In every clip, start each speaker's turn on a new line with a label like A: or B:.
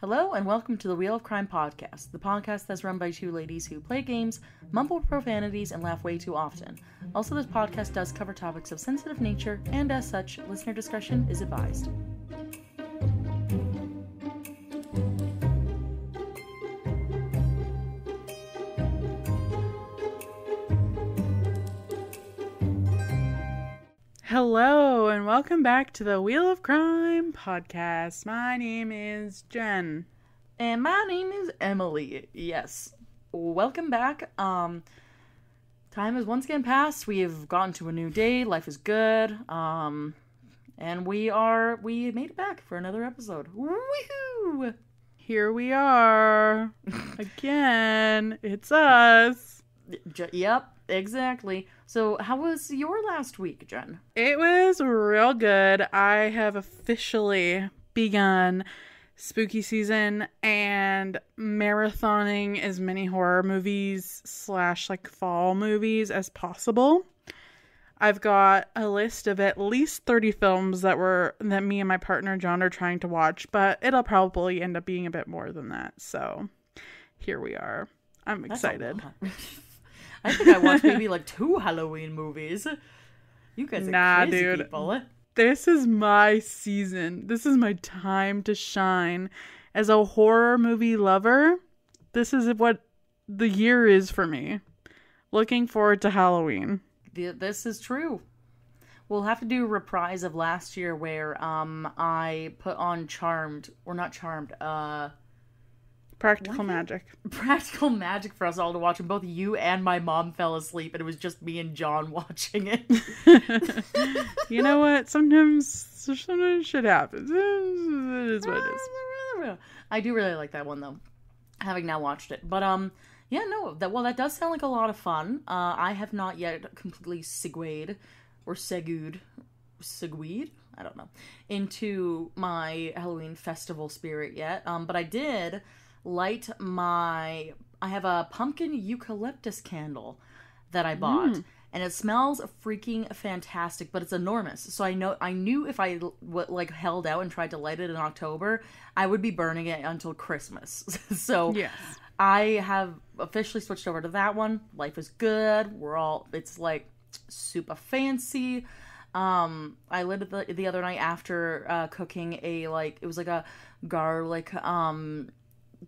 A: Hello and welcome to the Wheel of Crime podcast, the podcast that's run by two ladies who play games, mumble profanities, and laugh way too often. Also, this podcast does cover topics of sensitive nature, and as such, listener discretion is advised.
B: Hello, and welcome back to the Wheel of Crime podcast. My name is Jen.
A: And my name is Emily. Yes. Welcome back. Time has once again passed. We have gotten to a new day. Life is good. And we made it back for another episode. Woohoo!
B: Here we are. Again. It's us.
A: Yep, exactly. So, how was your last week, Jen?
B: It was real good. I have officially begun spooky season and marathoning as many horror movies / fall movies as possible. I've got a list of at least 30 films that me and my partner John are trying to watch, but it'll probably end up being a bit more than that. So, here we are. I'm excited.
A: I think I watched maybe 2 Halloween movies. You guys are crazy
B: dude.
A: people.
B: This is my season. This is my time to shine. As a horror movie lover, this is what the year is for me. Looking forward to Halloween.
A: This is true. We'll have to do a reprise of last year where I put on Charmed, or not Charmed,
B: Practical Magic.
A: Practical Magic for us all to watch, and both you and my mom fell asleep, and it was just me and John watching it.
B: You know what? Sometimes shit happens. It is what it is.
A: I do really like that one, though, having now watched it. But, yeah, no, that does sound like a lot of fun. I have not yet completely segued, I don't know, into my Halloween festival spirit yet. But I did light I have a pumpkin eucalyptus candle that I bought, and it smells freaking fantastic, but it's enormous. So I knew if I held out and tried to light it in October, I would be burning it until Christmas. So
B: yes.
A: I have officially switched over to that one. Life is good. It's super fancy. I lit it the other night after cooking it was a garlic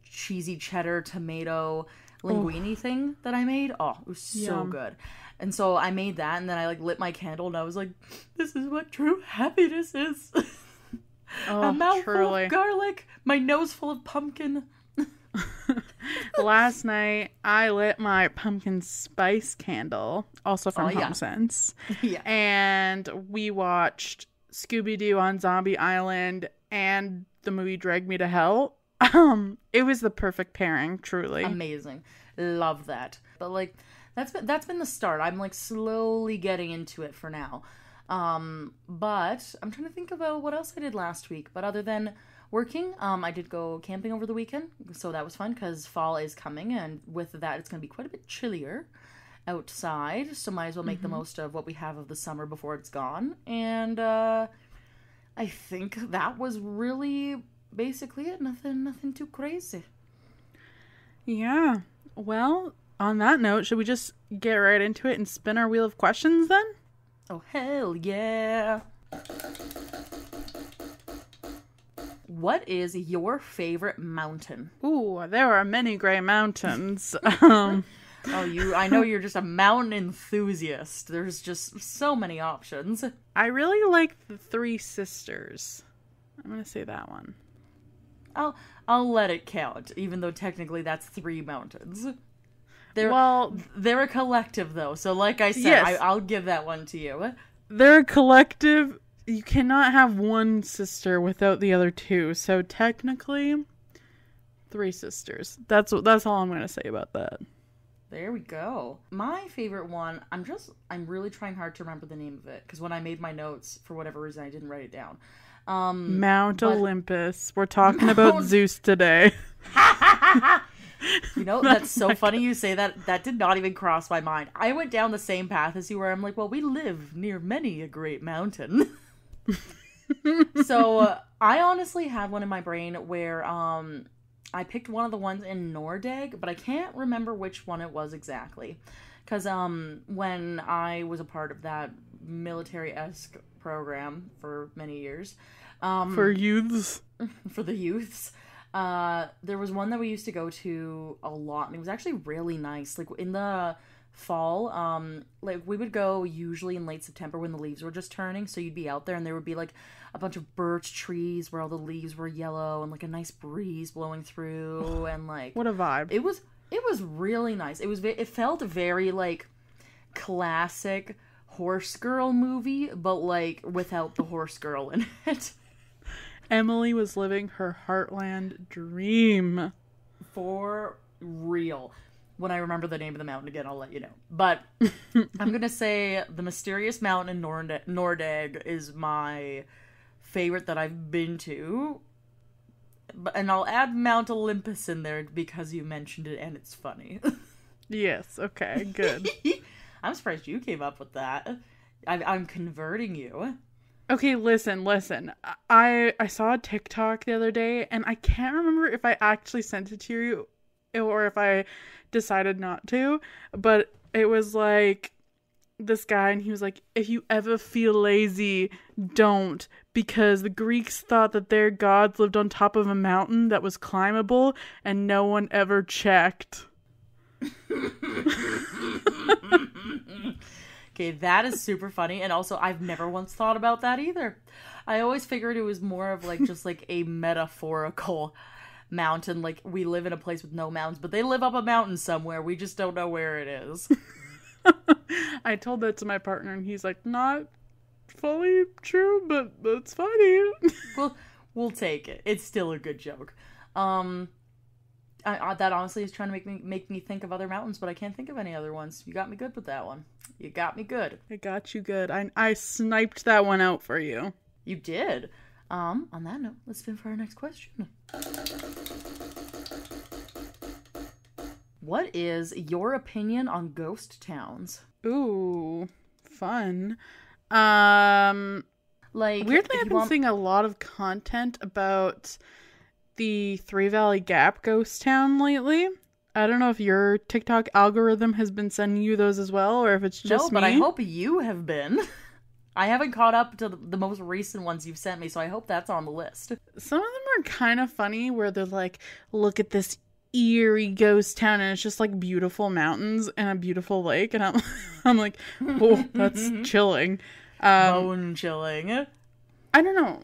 A: cheesy cheddar tomato linguine thing that I made. Oh, it was so good. And so I made that, and then I lit my candle, and I was like, this is what true happiness is. A mouthful of garlic, my nose full of pumpkin.
B: Last night I lit my pumpkin spice candle, also from HomeSense.
A: Yeah.
B: And we watched Scooby-Doo on Zombie Island and the movie Drag Me to Hell. It was the perfect pairing, truly.
A: Amazing. Love that. But that's been the start. I'm slowly getting into it for now. But I'm trying to think about what else I did last week. But other than working, I did go camping over the weekend. So that was fun because fall is coming, and with that it's going to be quite a bit chillier outside. So might as well make the most of what we have of the summer before it's gone. And I think that was really basically it. Nothing too crazy.
B: Yeah. Well, on that note, should we just get right into it and spin our wheel of questions then?
A: Oh, hell yeah. What is your favorite mountain?
B: Ooh, there are many gray mountains.
A: I know you're just a mountain enthusiast. There's just so many options.
B: I really like the Three Sisters. I'm going to say that one.
A: I'll let it count, even though technically that's 3 mountains. They're a collective, though. So like I said, yes. I'll give that one to you.
B: They're a collective. You cannot have one sister without the other 2. So technically, 3 sisters. That's all I'm going to say about that.
A: There we go. My favorite one, I'm really trying hard to remember the name of it, because when I made my notes, for whatever reason, I didn't write it down.
B: Mount Olympus. We're talking about Zeus today.
A: That's so funny you say that. That did not even cross my mind. I went down the same path as you, where I'm like, well, we live near many a great mountain. So I honestly had one in my brain where I picked one of the ones in Nordeg, but I can't remember which one it was exactly. Because when I was a part of that military-esque program for many years,
B: For youths.
A: for the youths, there was one that we used to go to a lot, and it was actually really nice. Like in the fall, like we would go usually in late September when the leaves were just turning, so you'd be out there and there would be like a bunch of birch trees where all the leaves were yellow and like a nice breeze blowing through, and like
B: What a vibe.
A: it was really nice. It felt very like classic horse girl movie, but like without the horse girl in it.
B: Emily was living her Heartland dream.
A: For real. When I remember the name of the mountain again, I'll let you know. But I'm going to say the Mysterious Mountain in Nordeg is my favorite that I've been to. And I'll add Mount Olympus in there because you mentioned it and it's funny.
B: Yes, okay, good.
A: I'm surprised you came up with that. I'm converting you.
B: Okay, listen. I saw a TikTok the other day, and I can't remember if I actually sent it to you or if I decided not to, but it was like this guy, and he was like, if you ever feel lazy, don't, because the Greeks thought that their gods lived on top of a mountain that was climbable, and no one ever checked.
A: Okay, that is super funny, and also I've never once thought about that either. I always figured it was more of like just like a metaphorical mountain, like we live in a place with no mountains, but they live up a mountain somewhere, we just don't know where it is.
B: I told that to my partner, and he's like, not fully true, but it's funny.
A: We'll take it. It's still a good joke. That honestly is trying to make me think of other mountains, but I can't think of any other ones. You got me good with that one. You got me good.
B: I got you good. I sniped that one out for you.
A: You did. On that note, let's spin for our next question. What is your opinion on ghost towns?
B: Ooh, fun.
A: Like,
B: weirdly, I've been seeing a lot of content about the Three Valley Gap ghost town lately. I don't know if your TikTok algorithm has been sending you those as well, or if it's just
A: No, but
B: me.
A: I hope you have been. I haven't caught up to the most recent ones you've sent me, so I hope that's on the list.
B: Some of them are kind of funny, where they're like, look at this eerie ghost town, and it's just like beautiful mountains and a beautiful lake, and I'm like, oh, that's chilling.
A: Bone chilling.
B: I don't know.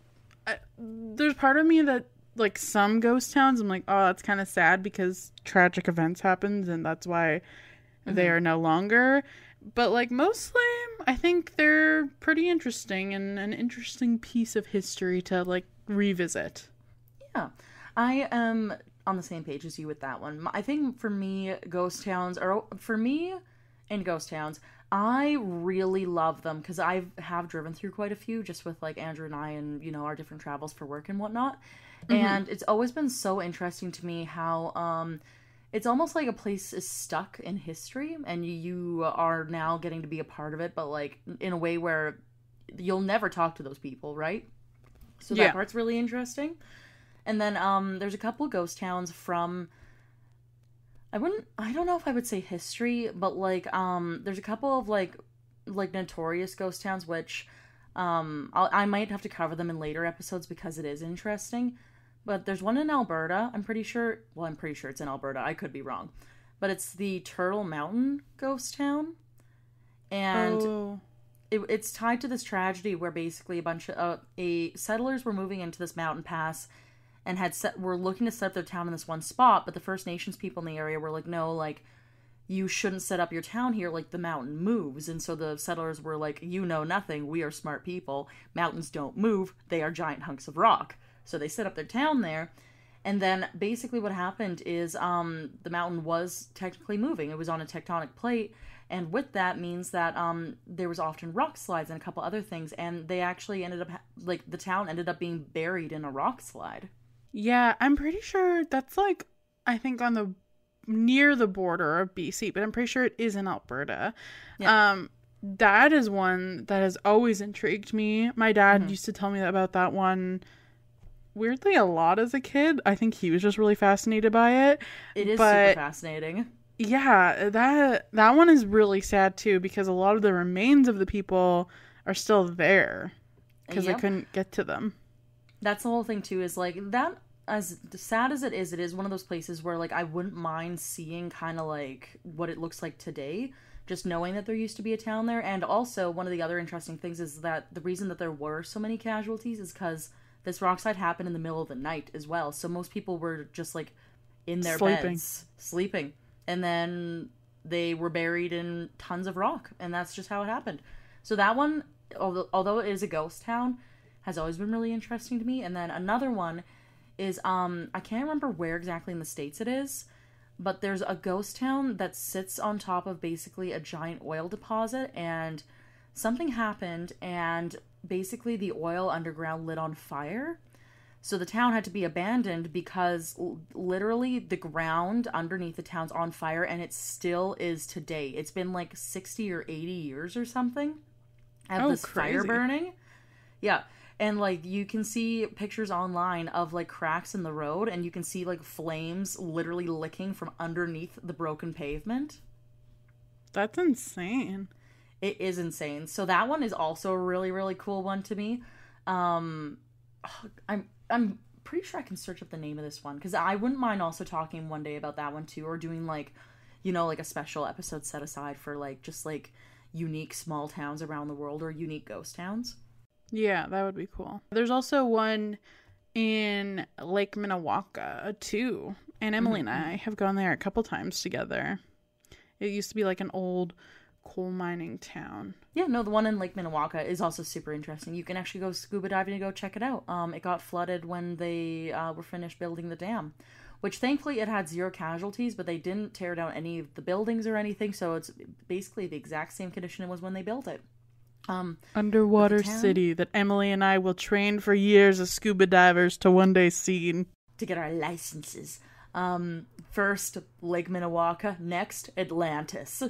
B: There's part of me that, like, some ghost towns, I'm like, oh, that's kind of sad because tragic events happened and that's why they are no longer. But, like, mostly, I think they're pretty interesting and an interesting piece of history to, like, revisit.
A: Yeah. I am on the same page as you with that one. I think for me, I really love them because I have driven through quite a few just with like Andrew and I and, you know, our different travels for work and whatnot. And it's always been so interesting to me how it's almost like a place is stuck in history and you are now getting to be a part of it, but like in a way where you'll never talk to those people, right? So that part's really interesting. And then there's a couple ghost towns from, I don't know if I would say history, but like there's a couple of like notorious ghost towns which I might have to cover them in later episodes because it is interesting. But there's one in Alberta. I'm pretty sure it's in Alberta. I could be wrong. But it's the Turtle Mountain ghost town. And it's tied to this tragedy where basically a bunch of settlers were moving into this mountain pass and were looking to set up their town in this one spot, but the First Nations people in the area were like, no, like, you shouldn't set up your town here, like, the mountain moves. And so the settlers were like, you know nothing, we are smart people, mountains don't move, they are giant hunks of rock. So they set up their town there, and then basically what happened is the mountain was technically moving. It was on a tectonic plate, and with that means that there was often rock slides and a couple other things, and they actually ended up, the town ended up being buried in a rock slide.
B: Yeah, I'm pretty sure that's like, I think near the border of BC, but I'm pretty sure it is in Alberta. Yeah. That is one that has always intrigued me. My dad used to tell me about that one weirdly a lot as a kid. I think he was just really fascinated by it.
A: It is
B: But
A: super fascinating.
B: yeah, that one is really sad too because a lot of the remains of the people are still there because they
A: Yep.
B: couldn't get to them.
A: That's the whole thing too, is like that, as sad as it is one of those places where like I wouldn't mind seeing kind of like what it looks like today, just knowing that there used to be a town there. And also one of the other interesting things is that the reason that there were so many casualties is because this rockside happened in the middle of the night as well, so most people were just like in their beds sleeping, and then they were buried in tons of rock, and that's just how it happened. So that one, although it is a ghost town, has always been really interesting to me. And then another one is I can't remember where exactly in the States it is, but there's a ghost town that sits on top of basically a giant oil deposit, and something happened and basically the oil underground lit on fire. So the town had to be abandoned because literally the ground underneath the town's on fire, and it still is today. It's been like 60 or 80 years or something of this fire burning. Yeah. And like you can see pictures online of like cracks in the road, and you can see like flames literally licking from underneath the broken pavement.
B: That's insane.
A: It is insane. So that one is also a really, really cool one to me. I'm pretty sure I can search up the name of this one, because I wouldn't mind also talking one day about that one too, or doing like, you know, like a special episode set aside for like just like unique small towns around the world, or unique ghost towns.
B: Yeah, that would be cool. There's also one in Lake Minnewanka too, and Emily and I have gone there a couple times together. It used to be like an old coal mining town.
A: Yeah, no, the one in Lake Minnewanka is also super interesting. You can actually go scuba diving and go check it out. It got flooded when they were finished building the dam, which thankfully it had 0 casualties, but they didn't tear down any of the buildings or anything, so it's basically the exact same condition it was when they built it.
B: Underwater city that Emily and I will train for years as scuba divers to one day see.
A: To get our licenses. First, Lake Minnewanka. Next, Atlantis.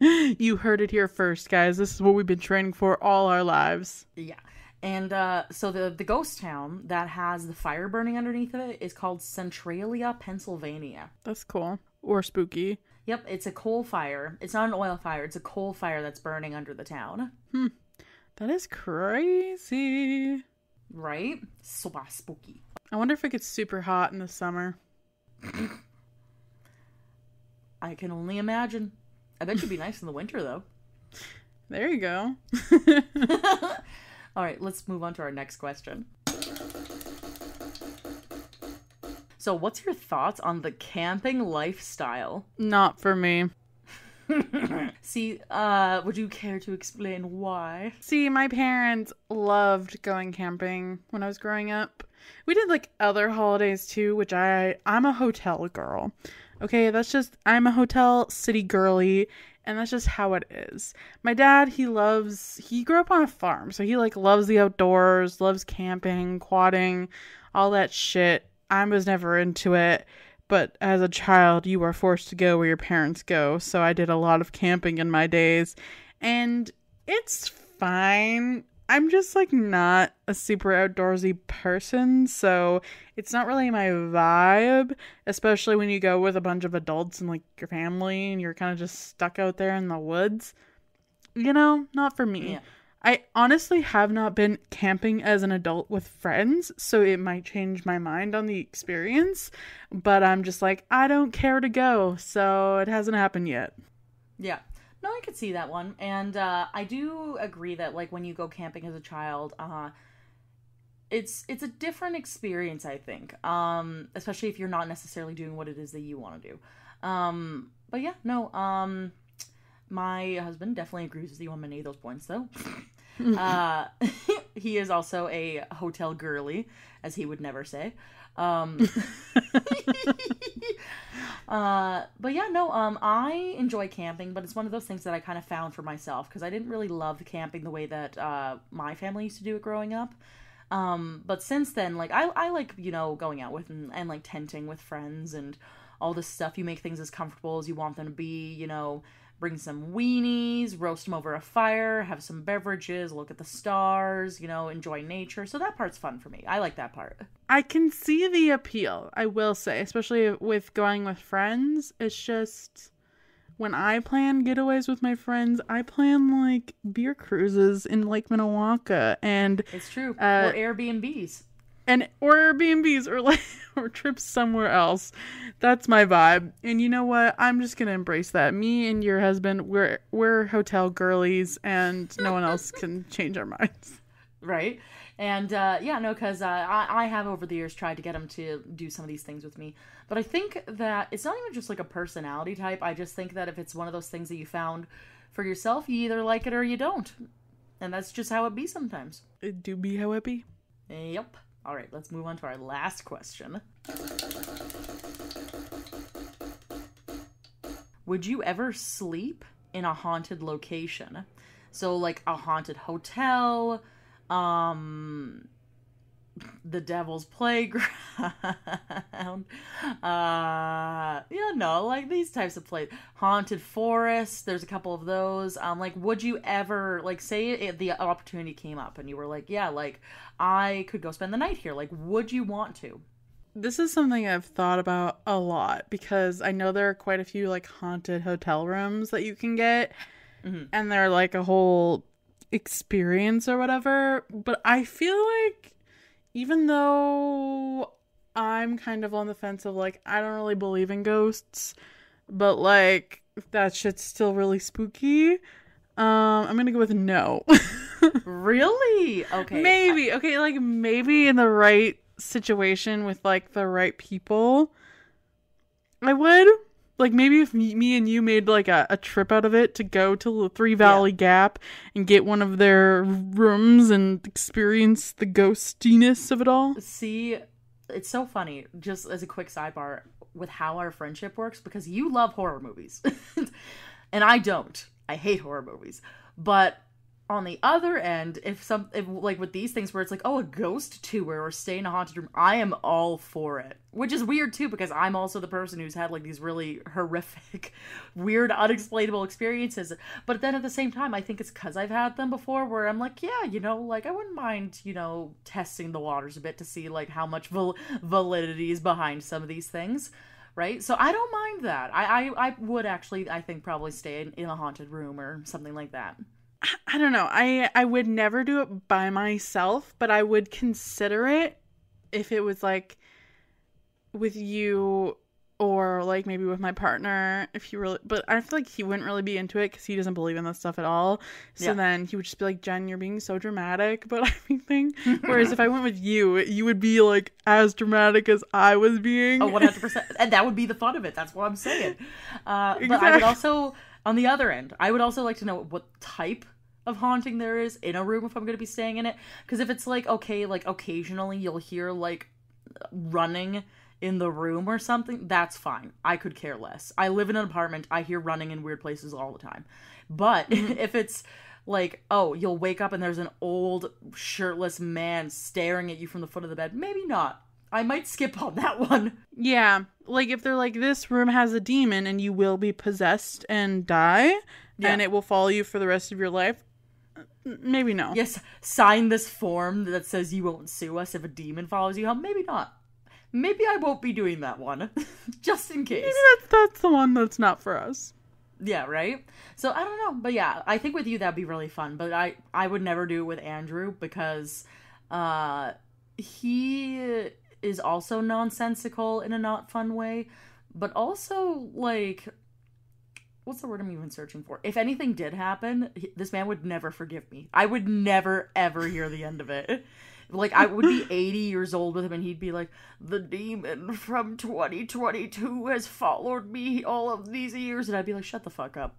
B: You heard it here first, guys. This is what we've been training for all our lives.
A: Yeah. And so the ghost town that has the fire burning underneath of it is called Centralia, Pennsylvania.
B: That's cool. Or spooky.
A: Yep, it's a coal fire. It's not an oil fire. It's a coal fire that's burning under the town.
B: That is crazy.
A: Right? Super spooky.
B: I wonder if it gets super hot in the summer.
A: I can only imagine. I bet you'd be nice in the winter, though.
B: There you go.
A: All right, let's move on to our next question. So, what's your thoughts on the camping lifestyle?
B: Not for me.
A: See, would you care to explain why?
B: See, my parents loved going camping when I was growing up. We did like other holidays too, which I'm a hotel girl. Okay, I'm a hotel city girly, and that's just how it is. My dad, he grew up on a farm, so he like loves the outdoors, loves camping, quadding, all that shit. I was never into it, but as a child, you are forced to go where your parents go, so I did a lot of camping in my days, and it's fine. I'm just like not a super outdoorsy person, so it's not really my vibe, especially when you go with a bunch of adults and like your family and you're kind of just stuck out there in the woods. You know, not for me.
A: Yeah.
B: I honestly have not been camping as an adult with friends, so it might change my mind on the experience, but I'm just like, I don't care to go, so it hasn't happened yet.
A: Yeah. No, I could see that one. And I do agree that like when you go camping as a child, it's a different experience, I think. Especially if you're not necessarily doing what it is that you want to do. But yeah, no, my husband definitely agrees with you on many of those points, though. He is also a hotel girly, as he would never say. But yeah, no, I enjoy camping, but it's one of those things that I kind of found for myself, because I didn't really love camping the way that my family used to do it growing up. But since then, like, I like, you know, going out with and like tenting with friends and all this stuff. You make things as comfortable as you want them to be, you know, bring some weenies, roast them over a fire, have some beverages, look at the stars, enjoy nature. So that part's fun for me. I like that part.
B: I can see the appeal, I will say, especially with going with friends. It's just when I plan getaways with my friends, I plan like beer cruises in Lake Minnewanka and
A: it's true. Or Airbnbs.
B: Or Airbnbs or trips somewhere else. That's my vibe. And you know what? I'm just gonna embrace that. Me and your husband, we're hotel girlies, and no one else can change our minds.
A: Right. And because I have over the years tried to get him to do some of these things with me. But I think that it's not even just like a personality type. I just think that if it's one of those things that you found for yourself, you either like it or you don't. And that's just how it be sometimes.
B: It do be how it be.
A: Yep. All right, let's move on to our last question. Would you ever sleep in a haunted location? So like a haunted hotel, the Devil's Playground, like these types of places. Haunted Forest, there's a couple of those. Like, would you ever, like, say the opportunity came up and you were like, yeah, like, I could go spend the night here. Like, would you want to?
B: This is something I've thought about a lot because I know there are quite a few, like, haunted hotel rooms that you can get. Mm-hmm. And they're, like, a whole experience or whatever. But I feel like even though I'm kind of on the fence of, like, I don't really believe in ghosts, but, like, that shit's still really spooky, I'm gonna go with no.
A: Really? Okay.
B: Maybe. Okay, like, maybe in the right situation with, like, the right people, I would. Like, maybe if me and you made, like, a trip out of it to go to Three Valley Gap and get one of their rooms and experience the ghostiness of it all.
A: See, it's so funny, just as a quick sidebar, with how our friendship works, because you love horror movies. And I don't. I hate horror movies. But on the other end, if like with these things where it's like, oh, a ghost tour or stay in a haunted room, I am all for it. Which is weird too, because I'm also the person who's had like these really horrific, weird, unexplainable experiences. But then at the same time, I think it's because I've had them before where I'm like, yeah, like I wouldn't mind, testing the waters a bit to see like how much validity is behind some of these things. Right? So I don't mind that. I would actually, I think, probably stay in a haunted room or something like that.
B: I don't know. I would never do it by myself, but I would consider it if it was like with you or like maybe with my partner. If you really, but I feel like he wouldn't really be into it because he doesn't believe in this stuff at all. So then he would just be like, Jen, you're being so dramatic about everything. Whereas if I went with you, you would be like as dramatic as I was being.
A: Oh, 100%. And that would be the fun of it. That's what I'm saying.
B: Exactly.
A: But I would also, on the other end, I would also like to know what type of haunting there is in a room if I'm going to be staying in it. Because if it's like, okay, like occasionally you'll hear like running in the room or something, that's fine. I could care less. I live in an apartment. I hear running in weird places all the time. But if it's like, oh, you'll wake up and there's an old shirtless man staring at you from the foot of the bed, maybe not. I might skip on that one.
B: Yeah. Like if they're like, this room has a demon and you will be possessed and die and it will follow you for the rest of your life, maybe no.
A: Yes, sign this form that says you won't sue us if a demon follows you home. Maybe not. Maybe I won't be doing that one. Just in case.
B: Maybe that's the one that's not for us.
A: Yeah, right? So, I don't know. But yeah, I think with you that'd be really fun. But I would never do it with Andrew because he is also nonsensical in a not fun way. But also, like, what's the word I'm even searching for? If anything did happen, this man would never forgive me. I would never, ever hear the end of it. Like, I would be 80 years old with him, and he'd be like, the demon from 2022 has followed me all of these years. And I'd be like, shut the fuck up.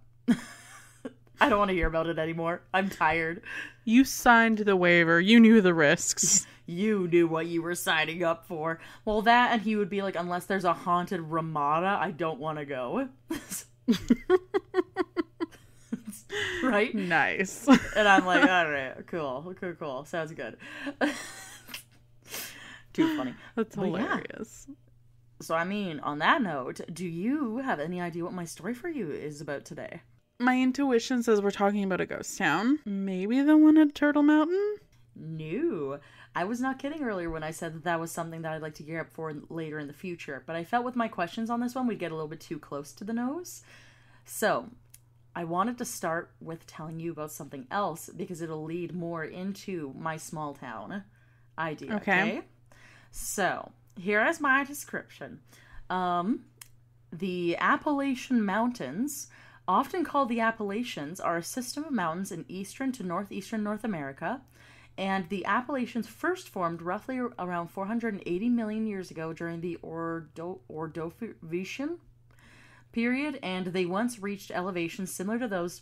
A: I don't want to hear about it anymore. I'm tired.
B: You signed the waiver. You knew the risks.
A: You knew what you were signing up for. Well, that, and he would be like, unless there's a haunted Ramada, I don't want to go. Right?
B: Nice.
A: And I'm like, all right, cool. Sounds good. Too funny.
B: That's hilarious.
A: Yeah. So, I mean, on that note, do you have any idea what my story for you is about today?
B: My intuition says we're talking about a ghost town. Maybe the one at Turtle Mountain?
A: No. I was not kidding earlier when I said that was something that I'd like to gear up for later in the future, but I felt with my questions on this one we'd get a little bit too close to the nose. So, I wanted to start with telling you about something else because it'll lead more into my small town idea. Okay? So, here is my description. The Appalachian Mountains, often called the Appalachians, are a system of mountains in eastern to northeastern North America. And the Appalachians first formed roughly around 480 million years ago during the Ordovician period, and they once reached elevations similar to those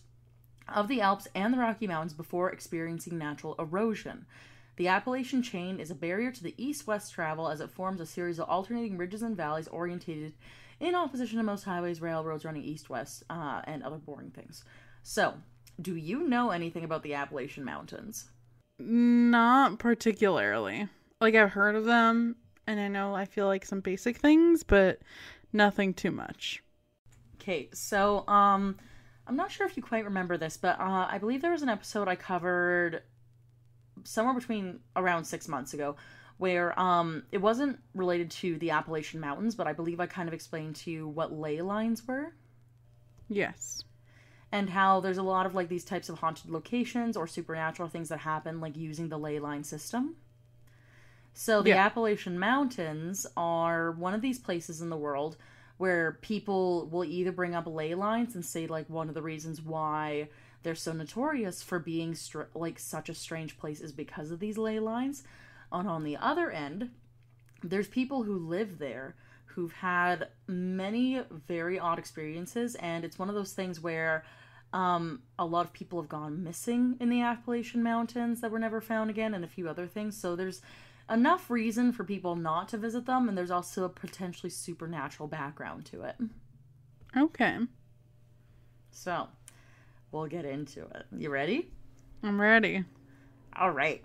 A: of the Alps and the Rocky Mountains before experiencing natural erosion. The Appalachian chain is a barrier to the east-west travel as it forms a series of alternating ridges and valleys orientated in opposition to most highways, railroads running east-west, and other boring things. So, do you know anything about the Appalachian Mountains?
B: Not particularly. Like, I've heard of them, and I feel like some basic things, but nothing too much.
A: Okay, so, I'm not sure if you quite remember this, but I believe there was an episode I covered somewhere between around 6 months ago where it wasn't related to the Appalachian Mountains, but I believe I kind of explained to you what ley lines were.
B: Yes.
A: And how there's a lot of, like, these types of haunted locations or supernatural things that happen, like, using the ley line system. So the Appalachian Mountains are one of these places in the world where people will either bring up ley lines and say, like, one of the reasons why they're so notorious for being, such a strange place is because of these ley lines. And on the other end, there's people who live there who've had many very odd experiences, and it's one of those things where a lot of people have gone missing in the Appalachian Mountains that were never found again, and a few other things. So there's enough reason for people not to visit them, and there's also a potentially supernatural background to it.
B: Okay.
A: So, we'll get into it. You ready?
B: I'm ready.
A: All right.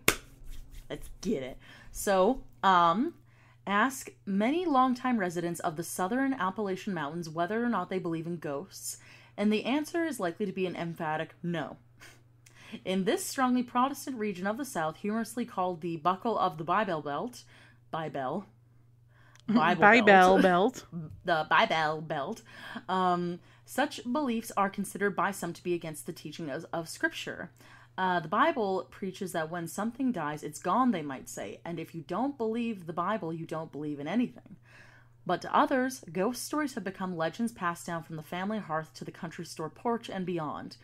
A: Let's get it. So, ask many longtime residents of the southern Appalachian Mountains whether or not they believe in ghosts, and the answer is likely to be an emphatic no. In this strongly Protestant region of the South, humorously called the Buckle of the Bible Belt, the Bible Belt, such beliefs are considered by some to be against the teaching of Scripture. The Bible preaches that when something dies, it's gone, they might say, and if you don't believe the Bible, you don't believe in anything. But to others, ghost stories have become legends passed down from the family hearth to the country store porch and beyond.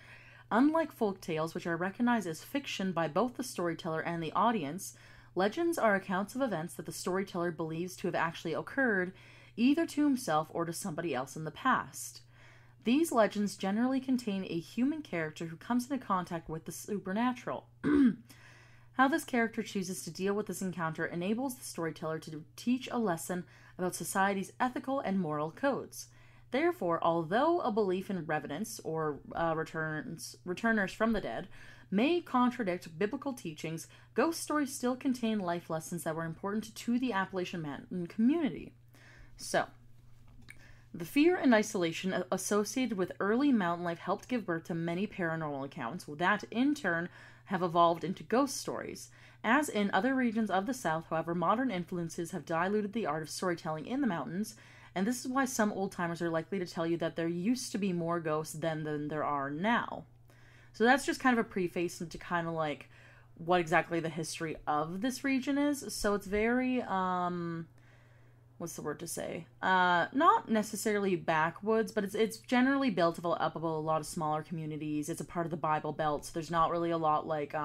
A: Unlike folk tales, which are recognized as fiction by both the storyteller and the audience, legends are accounts of events that the storyteller believes to have actually occurred, either to himself or to somebody else in the past. These legends generally contain a human character who comes into contact with the supernatural. How this character chooses to deal with this encounter enables the storyteller to teach a lesson about society's ethical and moral codes. Therefore, although a belief in revenants, or returners from the dead, may contradict biblical teachings, ghost stories still contain life lessons that were important to the Appalachian Mountain community. So, the fear and isolation associated with early mountain life helped give birth to many paranormal accounts that, in turn, have evolved into ghost stories. As in other regions of the South, however, modern influences have diluted the art of storytelling in the mountains, and this is why some old-timers are likely to tell you that there used to be more ghosts then than there are now. So that's just kind of a preface into kind of like what exactly the history of this region is. So it's very, what's the word to say? Not necessarily backwoods, but it's generally built up of a lot of smaller communities. It's a part of the Bible Belt, so there's not really a lot like,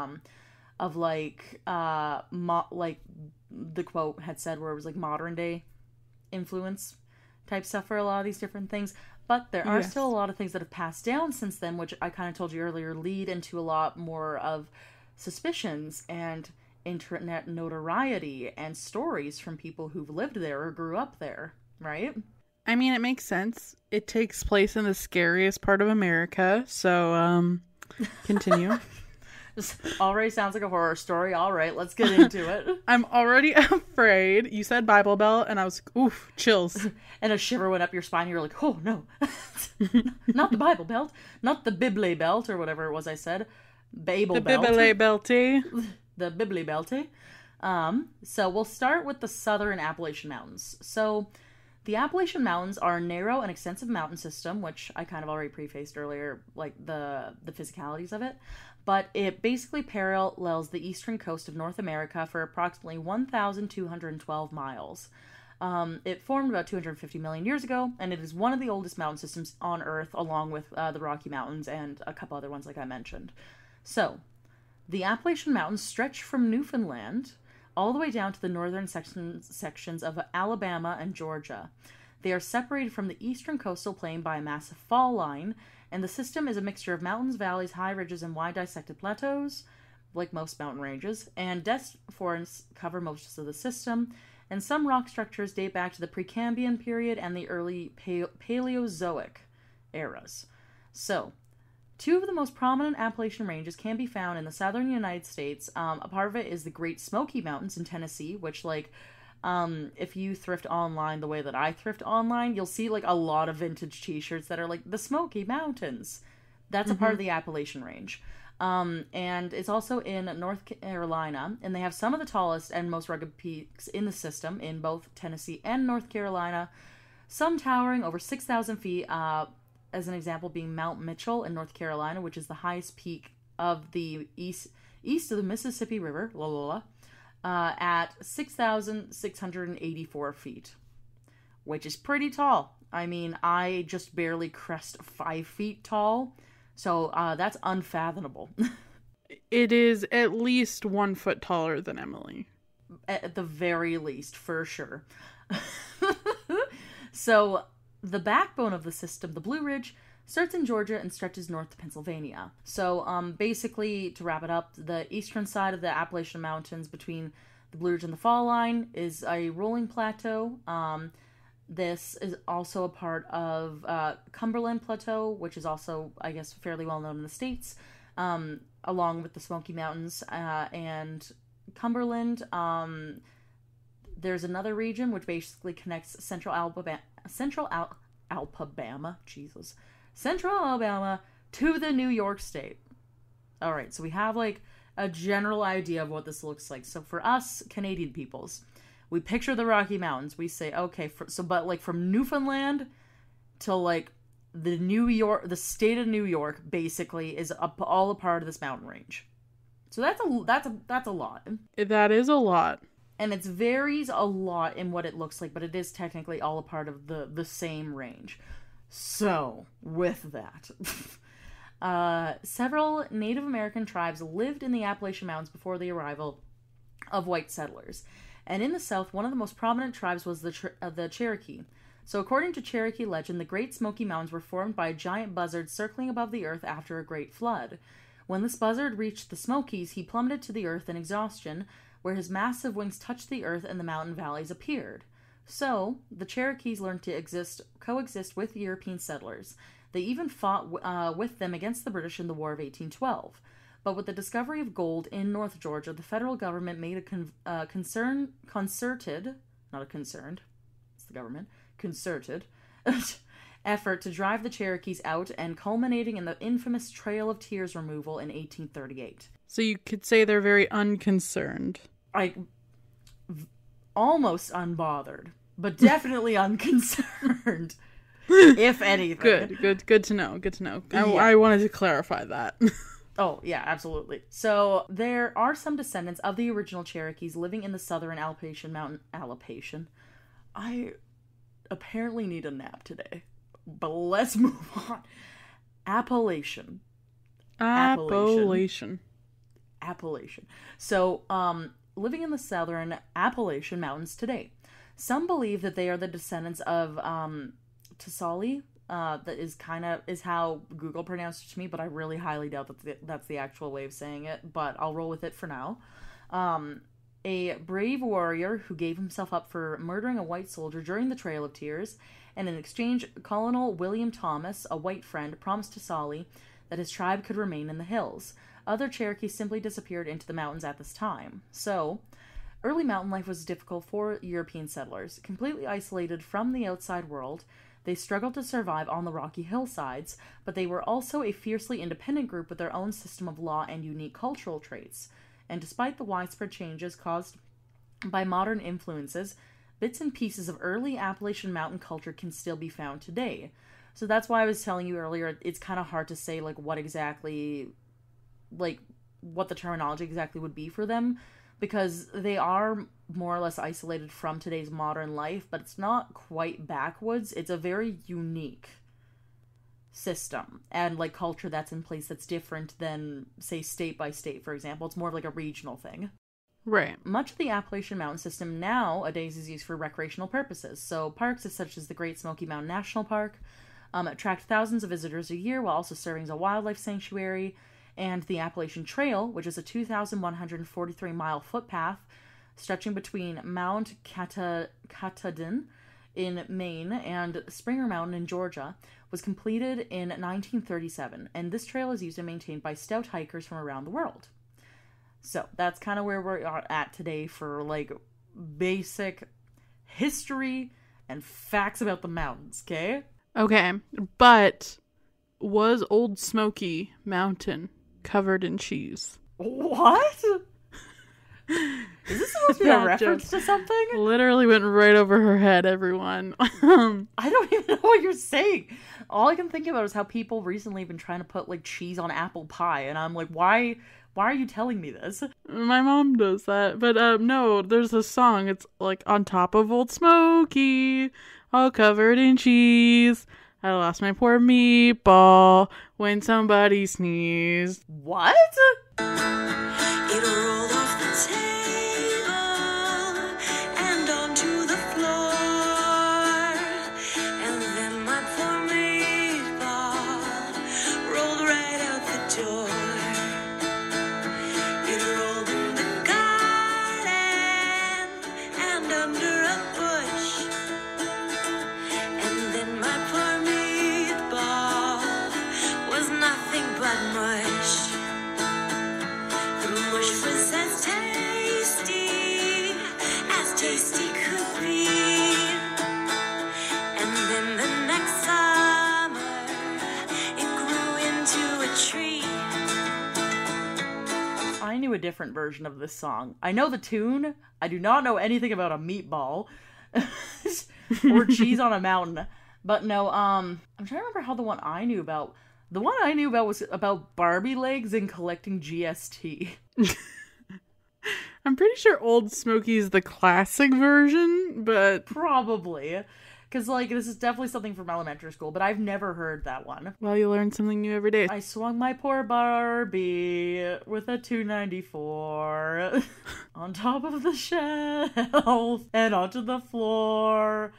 A: like the quote had said where it was like modern day influence type stuff for a lot of these different things. But there are still a lot of things that have passed down since then, which I kind of told you earlier, lead into a lot more of suspicions and internet notoriety and stories from people who've lived there or grew up there, right?
B: I mean, it makes sense. It takes place in the scariest part of America, so continue.
A: This already sounds like a horror story. All right, let's get into it.
B: I'm already afraid. You said Bible Belt, and I was, oof, chills.
A: And a shiver went up your spine. You're like, oh no, not the Bible Belt, not the Bible Belt, or whatever it was I said. Babel Belt.
B: The Bible Belty.
A: The Bible Belty. So we'll start with the southern Appalachian Mountains. So the Appalachian Mountains are a narrow and extensive mountain system, which I kind of already prefaced earlier, like the physicalities of it. But it basically parallels the eastern coast of North America for approximately 1,212 miles. It formed about 250 million years ago, and it is one of the oldest mountain systems on Earth, along with the Rocky Mountains and a couple other ones like I mentioned. So, the Appalachian Mountains stretch from Newfoundland all the way down to the northern sections of Alabama and Georgia. They are separated from the eastern coastal plain by a massive fall line, and the system is a mixture of mountains, valleys, high ridges, and wide dissected plateaus, like most mountain ranges, and dense forests cover most of the system, and some rock structures date back to the Precambrian period and the early Paleozoic eras. So, two of the most prominent Appalachian ranges can be found in the southern United States. A part of it is the Great Smoky Mountains in Tennessee, which, like, if you thrift online the way that I thrift online, you'll see, like, a lot of vintage t-shirts that are, like, the Smoky Mountains. That's a part of the Appalachian Range. And it's also in North Carolina, and they have some of the tallest and most rugged peaks in the system in both Tennessee and North Carolina, some towering over 6,000 feet, as an example being Mount Mitchell in North Carolina, which is the highest peak of the east of the Mississippi River, at 6,684 feet, which is pretty tall. I mean, I just barely crest 5 feet tall, so that's unfathomable.
B: It is at least 1 foot taller than Emily.
A: At the very least, for sure. So, the backbone of the system, the Blue Ridge, starts in Georgia and stretches north to Pennsylvania. So, basically, to wrap it up, the eastern side of the Appalachian Mountains between the Blue Ridge and the Fall Line is a rolling plateau. This is also a part of Cumberland Plateau, which is also, I guess, fairly well known in the States, along with the Smoky Mountains and Cumberland. There's another region which basically connects Central Alabama to the New York State. All right, so we have like a general idea of what this looks like. So for us Canadian peoples, we picture the Rocky Mountains. We say, okay, but like from Newfoundland to like the state of New York, basically is all a part of this mountain range. So that's a lot.
B: That is a lot.
A: And it varies a lot in what it looks like, but it is technically all a part of the same range. So, with that, several Native American tribes lived in the Appalachian Mountains before the arrival of white settlers. And in the South, one of the most prominent tribes was the Cherokee. So, according to Cherokee legend, the Great Smoky Mountains were formed by a giant buzzard circling above the earth after a great flood. When this buzzard reached the Smokies, he plummeted to the earth in exhaustion, where his massive wings touched the earth and the mountain valleys appeared. So, the Cherokees learned to coexist with European settlers. They even fought with them against the British in the War of 1812. But with the discovery of gold in North Georgia, the federal government made a concerted effort to drive the Cherokees out, and culminating in the infamous Trail of Tears removal in 1838.
B: So you could say they're very unconcerned.
A: Almost unbothered, but definitely unconcerned, if anything.
B: Good to know.
A: Yeah.
B: I wanted to clarify that.
A: Oh, yeah, absolutely. So, there are some descendants of the original Cherokees living in the southern Appalachian Mountain... I apparently need a nap today, but let's move on. Appalachian. So, living in the southern Appalachian Mountains today. Some believe that they are the descendants of Tsali. That is how Google pronounced it to me, but I really highly doubt that that's the actual way of saying it, but I'll roll with it for now. A brave warrior who gave himself up for murdering a white soldier during the Trail of Tears, and in exchange, Colonel William Thomas, a white friend, promised to Tsali that his tribe could remain in the hills. Other Cherokees simply disappeared into the mountains at this time. So, early mountain life was difficult for European settlers. Completely isolated from the outside world, they struggled to survive on the rocky hillsides, but they were also a fiercely independent group with their own system of law and unique cultural traits. And despite the widespread changes caused by modern influences, bits and pieces of early Appalachian mountain culture can still be found today. So that's why I was telling you earlier, it's kind of hard to say, like, what the terminology exactly would be for them, because they are more or less isolated from today's modern life, but it's not quite backwoods. It's a very unique system and, like, culture that's in place that's different than, say, state by state, for example. It's more of like a regional thing.
B: Right.
A: Much of the Appalachian Mountain system nowadays is used for recreational purposes. So parks such as the Great Smoky Mountain National Park attract thousands of visitors a year while also serving as a wildlife sanctuary. And the Appalachian Trail, which is a 2,143-mile footpath stretching between Mount Katahdin in Maine and Springer Mountain in Georgia, was completed in 1937, and this trail is used and maintained by stout hikers from around the world. So that's kind of where we're at today for, like, basic history and facts about the mountains, okay?
B: Okay, but was Old Smoky Mountain covered in cheese?
A: What? Is this supposed to be a reference to something?
B: Literally went right over her head, everyone.
A: I don't even know what you're saying. All I can think about is how people recently have been trying to put, like, cheese on apple pie, and I'm like, why are you telling me this?
B: My mom does that, but no, there's a song. It's like, on top of Old Smoky, all covered in cheese, I lost my poor meatball when somebody sneezed.
A: What?
C: It rolled off the table and onto the floor, and then my poor meatball rolled right out the door. It rolled in the garden and under a bush, and then my poor meatball was nothing but mush. The mush was as tasty could be. And then the next summer, it grew into a tree.
A: I knew a different version of this song. I know the tune. I do not know anything about a meatball or cheese on a mountain. But no, I'm trying to remember how the one I knew about. The one I knew about was about Barbie legs and collecting GST.
B: I'm pretty sure Old Smoky's the classic version, but...
A: Probably. Because, like, this is definitely something from elementary school, but I've never heard that one.
B: Well, you learn something new every day.
A: I swung my poor Barbie with a 294 on top of the shelf and onto the floor.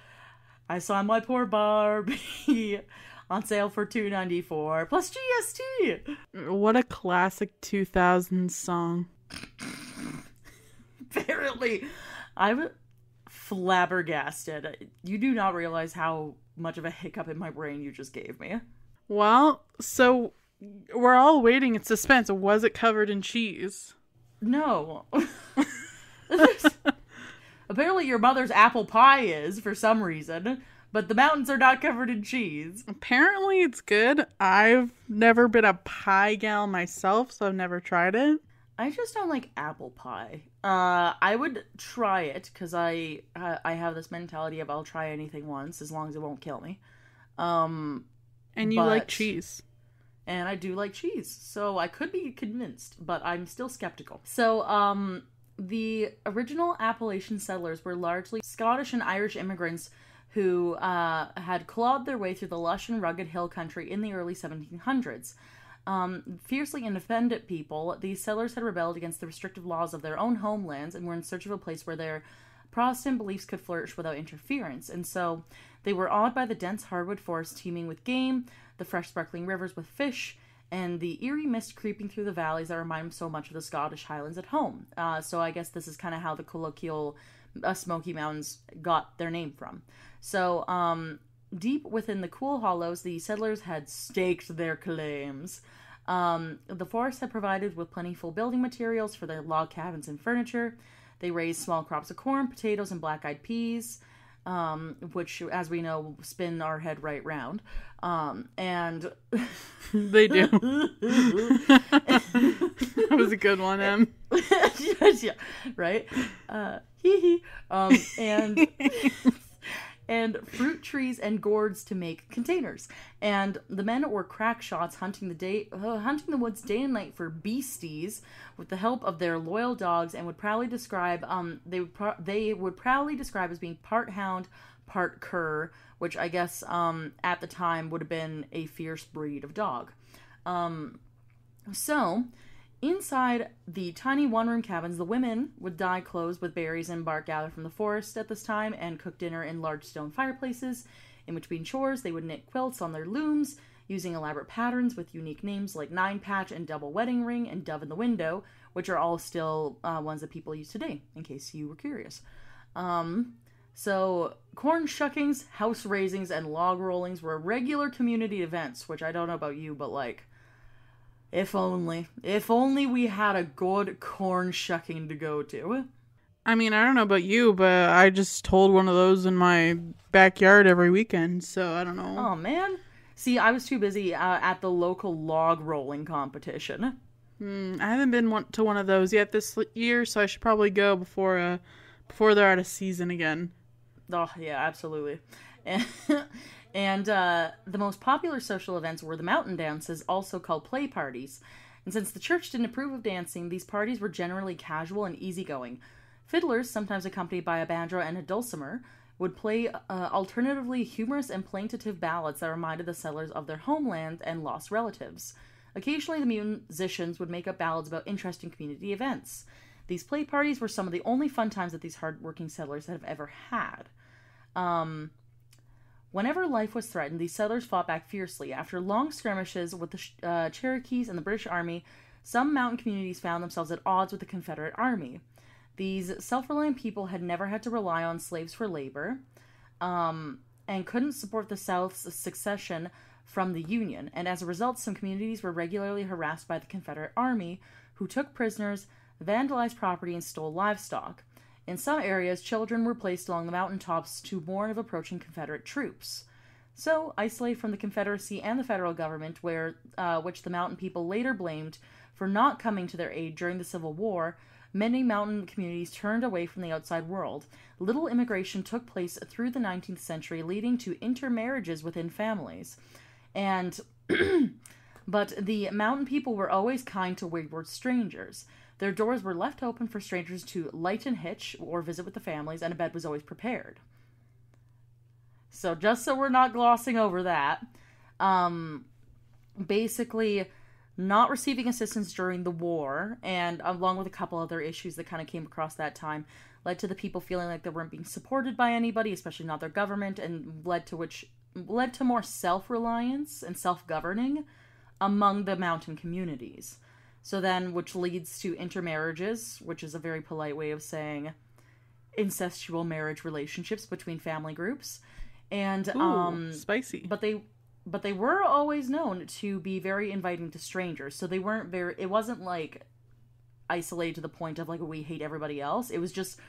A: I saw my poor Barbie on sale for $2.94 plus GST.
B: What a classic 2000s song.
A: Apparently, I'm flabbergasted. You do not realize how much of a hiccup in my brain you just gave me.
B: Well, so we're all waiting in suspense. Was it covered in cheese?
A: No. Apparently your mother's apple pie is, for some reason, but the mountains are not covered in cheese.
B: Apparently it's good. I've never been a pie gal myself, so I've never tried it.
A: I just don't like apple pie. I would try it, because I have this mentality of I'll try anything once, as long as it won't kill me.
B: And you like cheese.
A: And I do like cheese, so I could be convinced, but I'm still skeptical. So, the original Appalachian settlers were largely Scottish and Irish immigrants who had clawed their way through the lush and rugged hill country in the early 1700s. Fiercely independent people, these settlers had rebelled against the restrictive laws of their own homelands and were in search of a place where their Protestant beliefs could flourish without interference. And so they were awed by the dense hardwood forest teeming with game, the fresh sparkling rivers with fish, and the eerie mist creeping through the valleys that remind them so much of the Scottish Highlands at home. So I guess this is kind of how the colloquial Smoky Mountains got their name from. So, deep within the cool hollows, the settlers had staked their claims. The forest had provided with plentiful building materials for their log cabins and furniture. They raised small crops of corn, potatoes, and black-eyed peas, which, as we know, spin our head right round. And
B: They do. That was a good one, Em.
A: yeah, right? Hee hee. And and fruit trees and gourds to make containers. And the men were crack shots hunting the woods day and night for beasties with the help of their loyal dogs, and would proudly describe they would proudly describe as being part hound, part cur, which I guess at the time would have been a fierce breed of dog. So inside the tiny one-room cabins, the women would dye clothes with berries and bark gathered from the forest at this time, and cook dinner in large stone fireplaces. In between chores, they would knit quilts on their looms, using elaborate patterns with unique names like Nine Patch and Double Wedding Ring and Dove in the Window, which are all still ones that people use today, in case you were curious. So corn shuckings, house raisings, and log rollings were regular community events, which I don't know about you, but like, if only we had a good corn shucking to go to.
B: I mean, I don't know about you, but I just hold one of those in my backyard every weekend, so I don't know.
A: Oh, man. See, I was too busy at the local log rolling competition.
B: I haven't been to one of those yet this year, so I should probably go before they're out of season again.
A: Oh, yeah, absolutely. And the most popular social events were the mountain dances, also called play parties. And since the church didn't approve of dancing, these parties were generally casual and easygoing. Fiddlers, sometimes accompanied by a banjo and a dulcimer, would play alternatively humorous and plaintive ballads that reminded the settlers of their homeland and lost relatives. Occasionally, the musicians would make up ballads about interesting community events. These play parties were some of the only fun times that these hard-working settlers have ever had. Whenever life was threatened, these settlers fought back fiercely. After long skirmishes with the Cherokees and the British Army, some mountain communities found themselves at odds with the Confederate Army. These self-reliant people had never had to rely on slaves for labor, and couldn't support the South's secession from the Union, and as a result, some communities were regularly harassed by the Confederate Army, who took prisoners, vandalized property, and stole livestock. In some areas, children were placed along the mountaintops to warn of approaching Confederate troops. So, isolated from the Confederacy and the federal government, which the mountain people later blamed for not coming to their aid during the Civil War, many mountain communities turned away from the outside world. Little immigration took place through the 19th century, leading to intermarriages within families. But the mountain people were always kind to wayward strangers. Their doors were left open for strangers to light and hitch or visit with the families, and a bed was always prepared. So just so we're not glossing over that, basically not receiving assistance during the war, and along with a couple other issues that kind of came across that time, led to the people feeling like they weren't being supported by anybody, especially not their government, and led to more self-reliance and self-governing among the mountain communities. So then, which leads to intermarriages, which is a very polite way of saying incestual marriage relationships between family groups. And
B: spicy.
A: But they were always known to be very inviting to strangers. So they weren't it wasn't like isolated to the point of like, we hate everybody else. It was just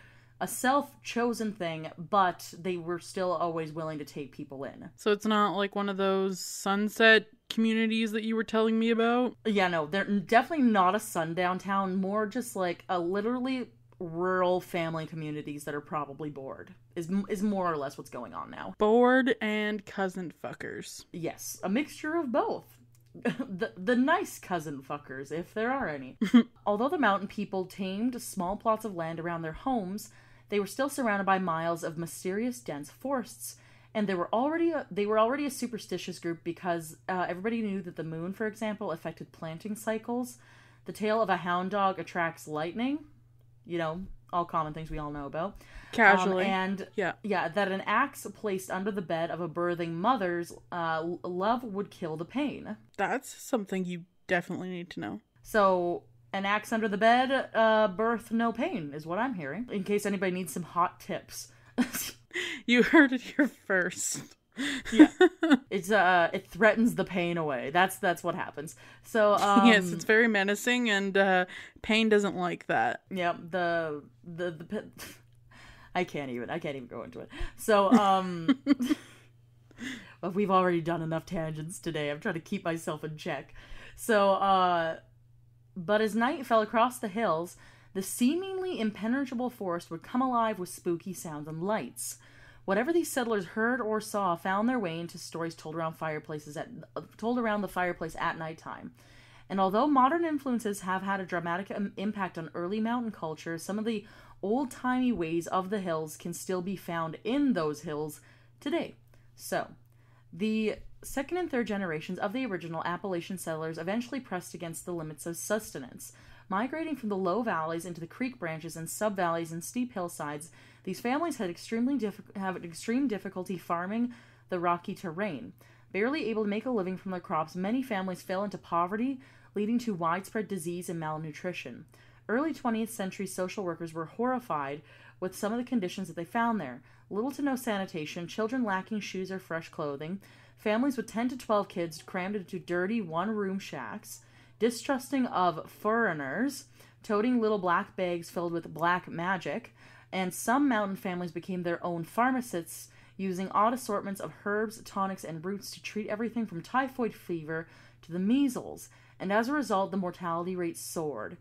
A: a self-chosen thing, but they were still always willing to take people in.
B: So it's not like one of those sunset communities that you were telling me about?
A: Yeah, no, they're definitely not a sundown town, more just like a literally rural family communities that are probably bored, is more or less what's going on now.
B: Bored and cousin fuckers.
A: Yes, a mixture of both. The nice cousin fuckers, if there are any. Although the mountain people tamed small plots of land around their homes, they were still surrounded by miles of mysterious dense forests, and they were already a superstitious group because everybody knew that the moon, for example, affected planting cycles. The tail of a hound dog attracts lightning. You know, all common things we all know about.
B: Casually.
A: Yeah, that an axe placed under the bed of a birthing mother's love would kill the pain.
B: That's something you definitely need to know.
A: So, an axe under the bed, birth no pain, is what I'm hearing. In case anybody needs some hot tips.
B: You heard it here first.
A: Yeah. It's it threatens the pain away. That's what happens. So
B: Yes, it's very menacing, and pain doesn't like that.
A: yeah, the I can't even go into it. So but we've already done enough tangents today. I'm trying to keep myself in check. So but as night fell across the hills, the seemingly impenetrable forest would come alive with spooky sounds and lights. Whatever these settlers heard or saw found their way into stories told around the fireplace at nighttime. And although modern influences have had a dramatic impact on early mountain culture, some of the old-timey ways of the hills can still be found in those hills today. So, the second and third generations of the original Appalachian settlers eventually pressed against the limits of sustenance. Migrating from the low valleys into the creek branches and sub-valleys and steep hillsides, these families had extreme difficulty farming the rocky terrain. Barely able to make a living from their crops, many families fell into poverty, leading to widespread disease and malnutrition. Early 20th century social workers were horrified with some of the conditions that they found there. Little to no sanitation, children lacking shoes or fresh clothing, families with 10 to 12 kids crammed into dirty one-room shacks, distrusting of foreigners, toting little black bags filled with black magic, and some mountain families became their own pharmacists, using odd assortments of herbs, tonics, and roots to treat everything from typhoid fever to the measles, and as a result, the mortality rate soared.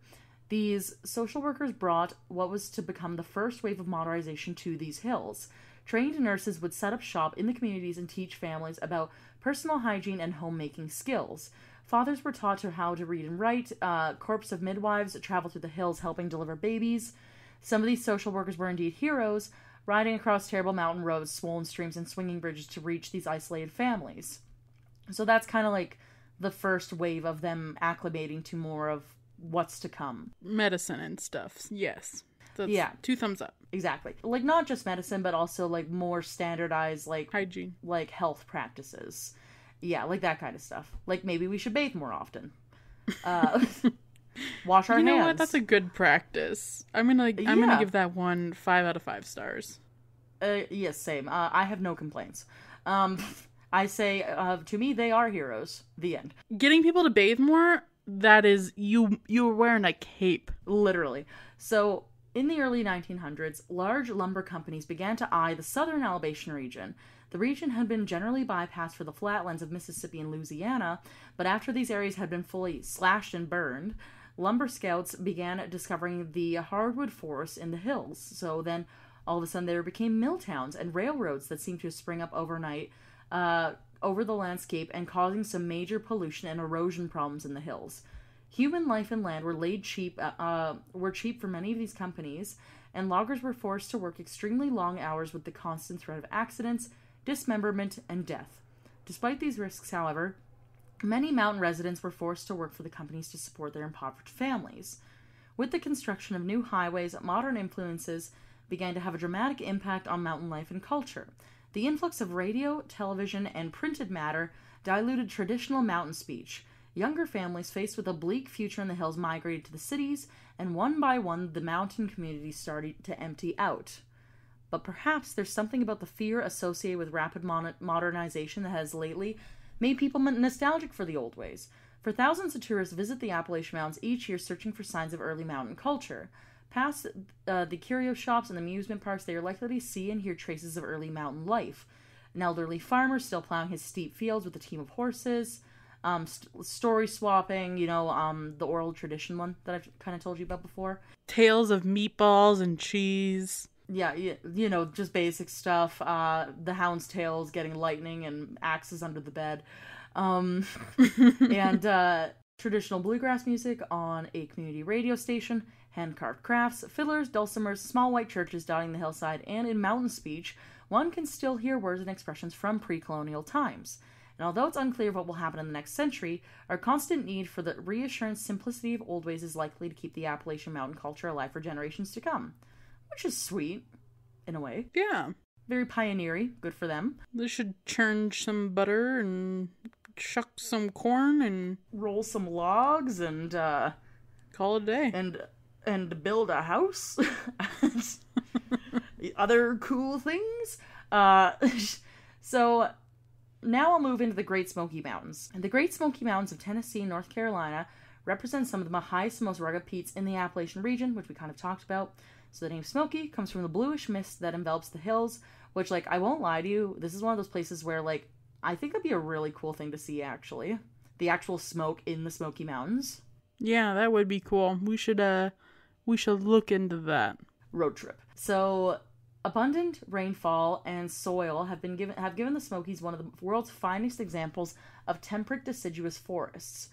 A: These social workers brought what was to become the first wave of modernization to these hills. Trained nurses would set up shop in the communities and teach families about personal hygiene and homemaking skills. Fathers were taught how to read and write. Corps of midwives traveled through the hills helping deliver babies. Some of these social workers were indeed heroes, riding across terrible mountain roads, swollen streams, and swinging bridges to reach these isolated families. So that's kind of like the first wave of them acclimating to more of what's to come.
B: Medicine and stuff. Yes. That's
A: Yeah.
B: 2 thumbs up.
A: Exactly. Like, not just medicine, but also, like, more standardized, like...
B: Hygiene.
A: Like, health practices. Yeah, like that kind of stuff. Like, maybe we should bathe more often. Wash our hands.
B: You know what? That's a good practice. I'm gonna give that one 5 out of 5 stars.
A: Yes, same. I have no complaints. I say, to me, they are heroes. The end.
B: Getting people to bathe more, that is, you were wearing a cape.
A: Literally. So... In the early 1900s, large lumber companies began to eye the southern Appalachian region. The region had been generally bypassed for the flatlands of Mississippi and Louisiana, but after these areas had been fully slashed and burned, lumber scouts began discovering the hardwood forests in the hills. So then, all of a sudden, there became mill towns and railroads that seemed to spring up overnight over the landscape and causing some major pollution and erosion problems in the hills. Human life and land were cheap for many of these companies, and loggers were forced to work extremely long hours with the constant threat of accidents, dismemberment, and death. Despite these risks, however, many mountain residents were forced to work for the companies to support their impoverished families. With the construction of new highways, modern influences began to have a dramatic impact on mountain life and culture. The influx of radio, television, and printed matter diluted traditional mountain speech. Younger families faced with a bleak future in the hills migrated to the cities, and one by one the mountain communities started to empty out. But perhaps there's something about the fear associated with rapid modernization that has lately made people nostalgic for the old ways. For thousands of tourists visit the Appalachian Mountains each year searching for signs of early mountain culture. Past the curio shops and amusement parks, they are likely to see and hear traces of early mountain life. An elderly farmer still plowing his steep fields with a team of horses. Story swapping, the oral tradition one that I've kind of told you about before.
B: Tales of meatballs and cheese.
A: Yeah, just basic stuff. The hound's tails getting lightning and axes under the bed. And traditional bluegrass music on a community radio station, hand-carved crafts, fiddlers, dulcimers, small white churches dotting the hillside, and in mountain speech, one can still hear words and expressions from pre-colonial times. And although it's unclear what will happen in the next century, our constant need for the reassurance simplicity of old ways is likely to keep the Appalachian mountain culture alive for generations to come. Which is sweet, in a way.
B: Yeah.
A: Very pioneering. Good for them.
B: They should churn some butter and shuck some corn and...
A: roll some logs and,
B: call it a day.
A: And build a house. Other cool things. So... now I'll move into the Great Smoky Mountains. The Great Smoky Mountains of Tennessee and North Carolina represent some of the highest and most rugged peaks in the Appalachian region, which we kind of talked about. So the name Smoky comes from the bluish mist that envelops the hills, which, like, I won't lie to you, this is one of those places where, like, I think that'd be a really cool thing to see, actually. The actual smoke in the Smoky Mountains.
B: Yeah, that would be cool. We should look into that.
A: Road trip. So, abundant rainfall and soil have given the Smokies one of the world's finest examples of temperate deciduous forests.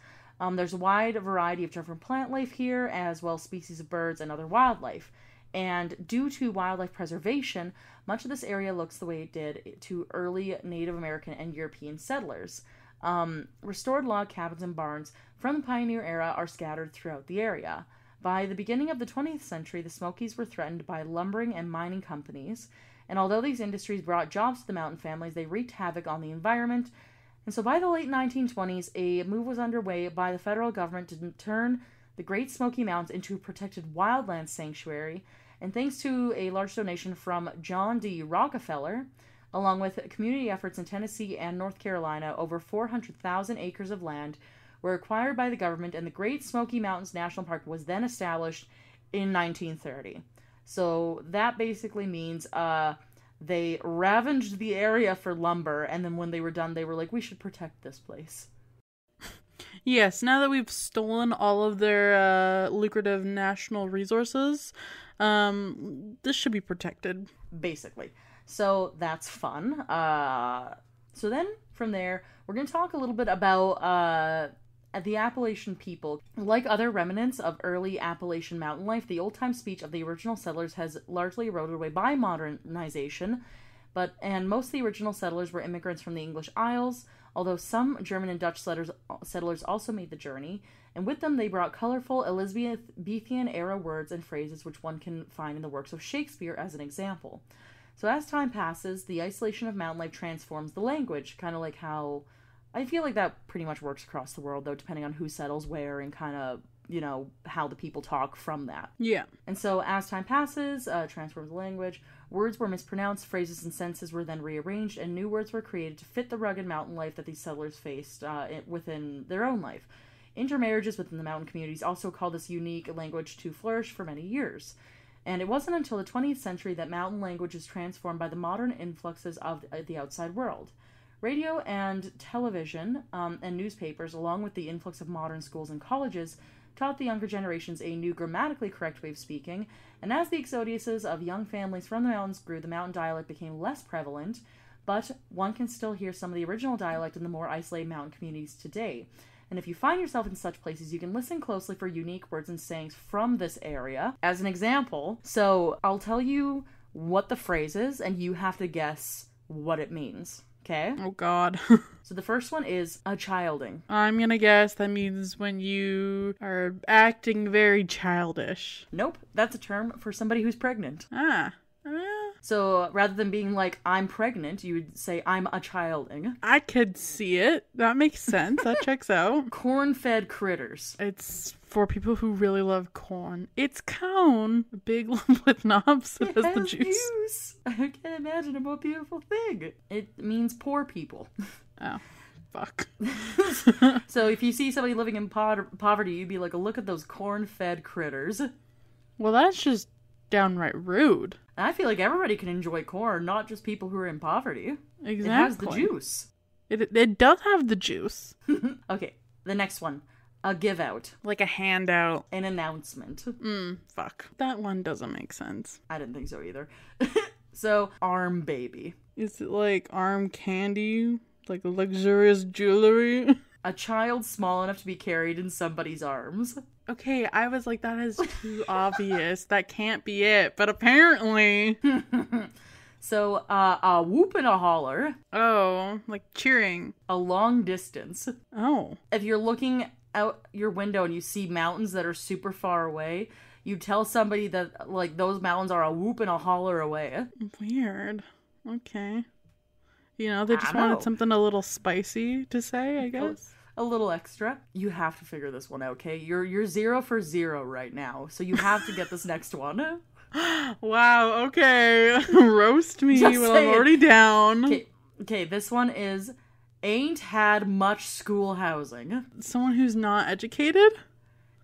A: There's a wide variety of different plant life here, as well as species of birds and other wildlife. And due to wildlife preservation, much of this area looks the way it did to early Native American and European settlers. Restored log cabins and barns from the pioneer era are scattered throughout the area. By the beginning of the 20th century, the Smokies were threatened by lumbering and mining companies, and although these industries brought jobs to the mountain families, they wreaked havoc on the environment. And so by the late 1920s, a move was underway by the federal government to turn the Great Smoky Mountains into a protected wildland sanctuary, and thanks to a large donation from John D. Rockefeller, along with community efforts in Tennessee and North Carolina, over 400,000 acres of land were acquired by the government, and the Great Smoky Mountains National Park was then established in 1930. So that basically means they ravaged the area for lumber, and then when they were done, they were like, we should protect this place.
B: Yes, now that we've stolen all of their lucrative national resources, this should be protected.
A: Basically. So that's fun. So then, from there, we're going to talk a little bit about the Appalachian people. Like other remnants of early Appalachian mountain life, the old-time speech of the original settlers has largely eroded away by modernization, and most of the original settlers were immigrants from the English Isles, although some German and Dutch settlers also made the journey, and with them they brought colorful Elizabethan-era words and phrases which one can find in the works of Shakespeare as an example. So as time passes, the isolation of mountain life transforms the language, kind of like how... I feel like that pretty much works across the world, though, depending on who settles where and kind of, how the people talk from that.
B: Yeah.
A: And so as time passes, transforms the language, words were mispronounced, phrases and sentences were then rearranged, and new words were created to fit the rugged mountain life that these settlers faced within their own life. Intermarriages within the mountain communities also caused this unique language to flourish for many years. And it wasn't until the 20th century that mountain language was transformed by the modern influxes of the outside world. Radio and television and newspapers, along with the influx of modern schools and colleges, taught the younger generations a new grammatically correct way of speaking, and as the exoduses of young families from the mountains grew, the mountain dialect became less prevalent, but one can still hear some of the original dialect in the more isolated mountain communities today. And if you find yourself in such places, you can listen closely for unique words and sayings from this area. As an example, so I'll tell you what the phrase is, and you have to guess what it means. Okay?
B: Oh, God.
A: So the first one is a childing.
B: I'm gonna guess that means when you are acting very childish.
A: Nope. That's a term for somebody who's pregnant. So rather than being like, I'm pregnant, you would say, I'm a childing.
B: I could see it. That makes sense. That checks out.
A: Corn-fed critters.
B: It's for people who really love corn. It's cone. A big lump with knobs that has the juice.
A: I can't imagine a more beautiful thing. It means poor people.
B: Oh, fuck.
A: So if you see somebody living in poverty, you'd be like, look at those corn-fed critters.
B: Well, that's just downright rude.
A: And I feel like everybody can enjoy corn, not just people who are in poverty.
B: Exactly.
A: It has the juice.
B: It does have the juice.
A: Okay, the next one. A give out.
B: Like a handout.
A: An announcement.
B: Fuck. That one doesn't make sense.
A: I didn't think so either. So, arm baby.
B: Is it like arm candy? Like luxurious jewelry?
A: A child small enough to be carried in somebody's arms.
B: Okay, I was like, that is too obvious. That can't be it. But apparently...
A: So, a whoop and a holler.
B: Oh, like cheering.
A: A long distance.
B: Oh.
A: If you're looking out your window and you see mountains that are super far away, you tell somebody that, like, those mountains are a whoop and a holler away.
B: Weird. Okay. You know, they just wanted something a little spicy to say, I guess.
A: A little extra. You have to figure this one out, okay? You're 0 for 0 right now, so you have to get this next one.
B: Wow, okay. Roast me when I'm already down.
A: Okay, this one is Ain't had much school housing.
B: Someone who's not educated?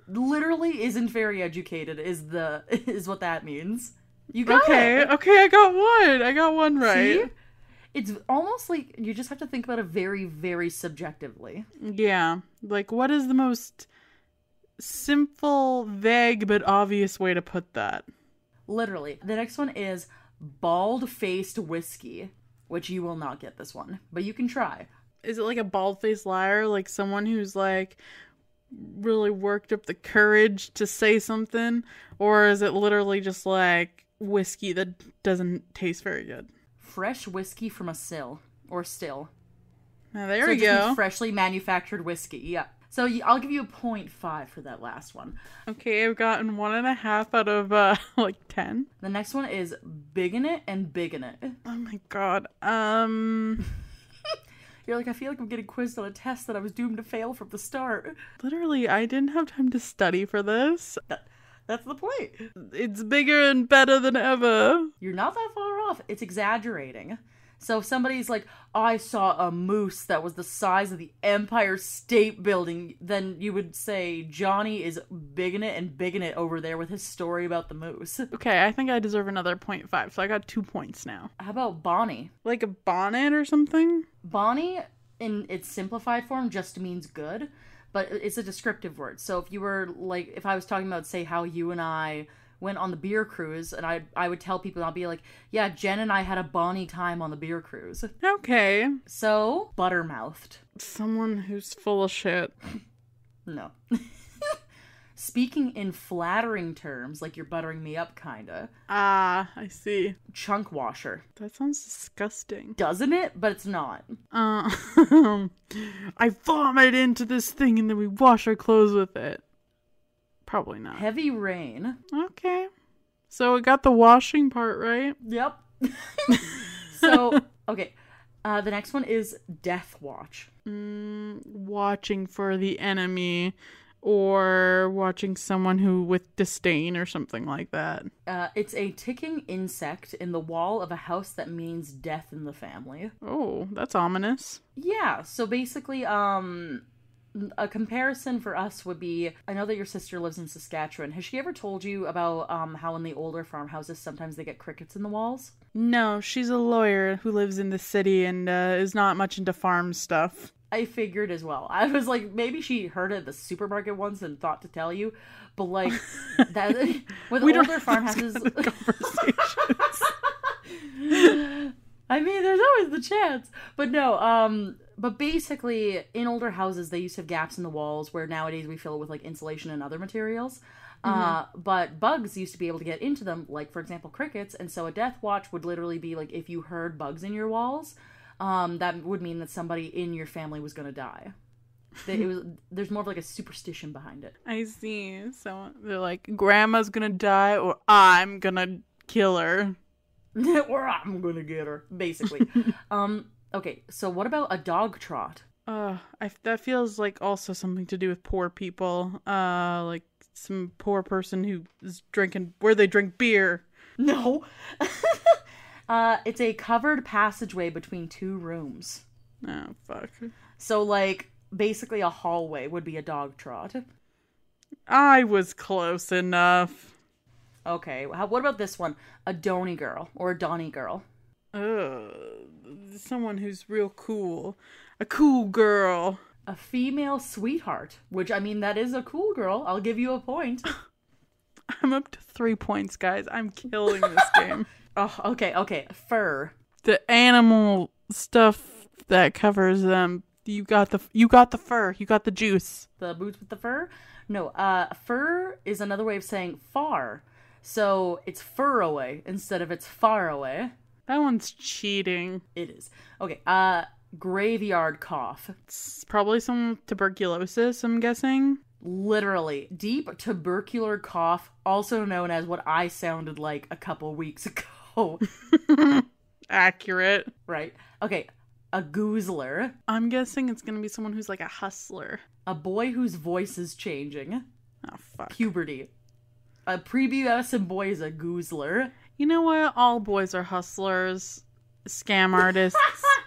A: Literally isn't very educated is what that means. You got
B: Okay,
A: it.
B: okay, I got one right.
A: See? It's almost like you just have to think about it very, very subjectively.
B: Yeah. Like, what is the most simple, vague, but obvious way to put that?
A: Literally. The next one is bald-faced whiskey, which you will not get this one, but you can try.
B: Is it like a bald-faced liar? Like someone who's like really worked up the courage to say something? Or is it literally just like whiskey that doesn't taste very good?
A: Fresh whiskey from a still.
B: Now, there
A: So
B: we
A: it just
B: go.
A: means freshly manufactured whiskey, yeah. So I'll give you a 0.5 for that last one.
B: Okay, I've gotten 1.5 out of like 10.
A: The next one is bigonet and bigonet.
B: Oh my god.
A: You're like, I feel like I'm getting quizzed on a test that I was doomed to fail from the start.
B: Literally, I didn't have time to study for this.
A: That's the point.
B: It's bigger and better than ever.
A: You're not that far off. It's exaggerating. So if somebody's like, I saw a moose that was the size of the Empire State Building, then you would say Johnny is bigonet and bigonet over there with his story about the moose.
B: Okay, I think I deserve another 0.5, so I got 2 points now.
A: How about Bonnie?
B: Like a bonnet or something?
A: Bonnie, in its simplified form, just means good, but it's a descriptive word. So if you were like, if I was talking about, say, how you and I went on the beer cruise, and I would tell people, I'll be like, yeah, Jen and I had a Bonnie time on the beer cruise.
B: Okay.
A: So, buttermouthed.
B: Someone who's full of shit.
A: No. Speaking in flattering terms, like you're buttering me up, kinda.
B: Ah, I see.
A: Chunk washer.
B: That sounds disgusting.
A: Doesn't it? But it's not.
B: I vomit into this thing and then we wash our clothes with it. Probably not.
A: Heavy rain.
B: Okay. So we got the washing part right.
A: Yep. So, okay. The next one is Death Watch.
B: Watching for the enemy or watching someone who with disdain or something like that.
A: It's a ticking insect in the wall of a house that means death in the family.
B: Oh, that's ominous.
A: Yeah, so basically, a comparison for us would be, I know that your sister lives in Saskatchewan. Has she ever told you about how in the older farmhouses sometimes they get crickets in the walls?
B: No, she's a lawyer who lives in the city and is not much into farm stuff.
A: I figured as well. I was like, maybe she heard it at the supermarket once and thought to tell you, but like that with
B: We don't
A: older
B: have
A: farmhouses.
B: those kind of conversations.
A: I mean, there's always the chance, but no. But basically, in older houses, they used to have gaps in the walls where nowadays we fill it with like insulation and other materials. But bugs used to be able to get into them, like for example, crickets. And so a death watch would literally be like if you heard bugs in your walls. That would mean that somebody in your family was going to die. There's more of like a superstition behind it.
B: I see. So they're like, grandma's gonna die or I'm gonna kill her.
A: Or I'm going to get her, basically. Okay, so what about a dog trot?
B: That feels like also something to do with poor people. Like some poor person who is drinking, where they drink beer.
A: No. It's a covered passageway between two rooms.
B: Oh, fuck.
A: So, like, basically a hallway would be a dog trot.
B: I was close enough.
A: Okay, what about this one? A Donny girl or a Donny girl.
B: Someone who's real cool. A cool girl.
A: A female sweetheart, which, I mean, that is a cool girl. I'll give you a point.
B: I'm up to 3 points, guys. I'm killing this game.
A: Oh, okay. Fur.
B: The animal stuff that covers them. You got the fur. You got the juice.
A: The boots with the fur? No, fur is another way of saying far. So it's fur away instead of it's far away.
B: That one's cheating.
A: It is. Okay, graveyard cough.
B: It's probably some tuberculosis, I'm guessing.
A: Literally, deep tubercular cough, also known as what I sounded like a couple weeks ago.
B: Accurate.
A: Right. Okay, a goozler.
B: I'm guessing it's gonna be someone who's like a hustler.
A: A boy whose voice is changing.
B: Oh, fuck.
A: Puberty. A prepubescent boy is a goozler.
B: You know what? All boys are hustlers, scam artists,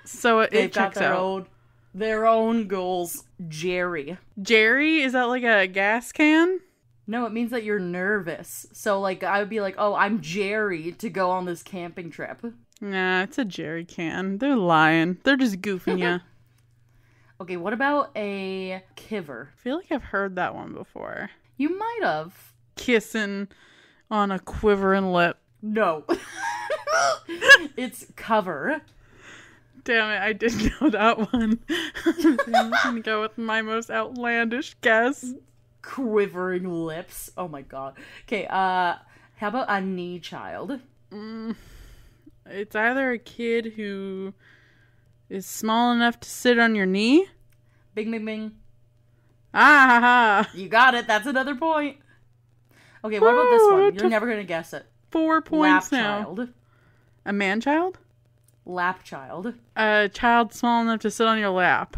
B: so it
A: They've got
B: checks
A: their
B: out.
A: own Their own goals. Jerry.
B: Jerry? Is that like a gas can?
A: No, it means that you're nervous. So, like, I would be like, oh, I'm Jerry to go on this camping trip.
B: Nah, it's a jerry can. They're lying. They're just goofing you.
A: Okay, what about a kiver?
B: I feel like I've heard that one before.
A: You might have.
B: Kissing on a quivering lip.
A: No. It's cover.
B: Damn it, I didn't know that one. I'm gonna go with my most outlandish guess.
A: Quivering lips. Oh my god. Okay, how about a knee child?
B: It's either a kid who is small enough to sit on your knee.
A: Bing, bing, bing.
B: Ah ha ha.
A: You got it. That's another point. Okay, what about this one? You're never gonna guess it.
B: 4 points
A: Lap
B: now.
A: child.
B: A man-child?
A: Lap child.
B: A child small enough to sit on your lap.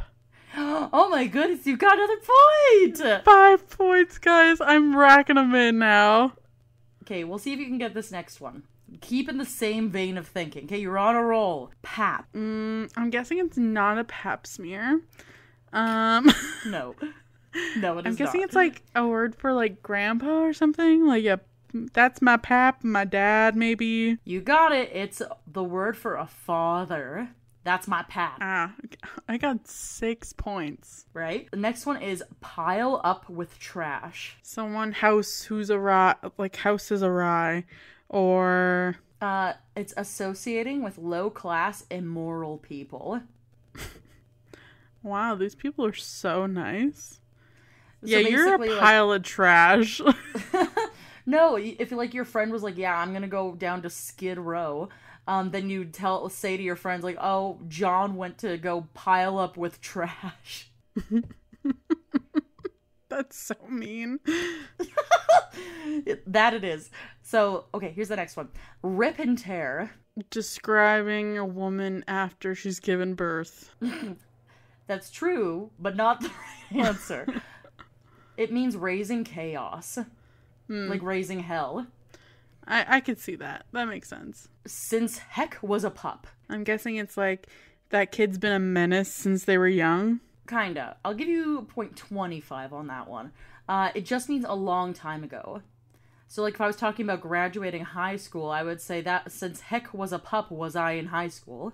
A: Oh my goodness, you got another point!
B: 5 points, guys. I'm racking them in now.
A: Okay, we'll see if you can get this next one. Keep in the same vein of thinking. Okay, you're on a roll. Pap.
B: I'm guessing it's not a pap smear.
A: No. No, it is
B: I'm guessing
A: not.
B: it's like a word for like grandpa or something. Like, that's my pap, my dad, maybe.
A: You got it. It's the word for a father. That's my pap.
B: I got 6 points.
A: Right? The next one is pile up with trash.
B: Someone house is awry. Or...
A: it's associating with low-class, immoral people.
B: Wow, these people are so nice.
A: So
B: yeah, you're a
A: basically,
B: pile of trash.
A: No, if like your friend was like, yeah, I'm gonna go down to Skid Row, then you'd say to your friends like, oh, John went to go pile up with trash.
B: That's so mean.
A: That it is. So, okay, here's the next one. Rip and tear.
B: Describing a woman after she's given birth.
A: That's true, but not the right answer. It means raising chaos. Like raising hell.
B: I could see that. That makes sense.
A: Since heck was a pup.
B: I'm guessing it's like that kid's been a menace since they were young.
A: Kinda. I'll give you 0.25 on that one. It just means a long time ago. So, like, if I was talking about graduating high school, I would say that since heck was a pup was I in high school.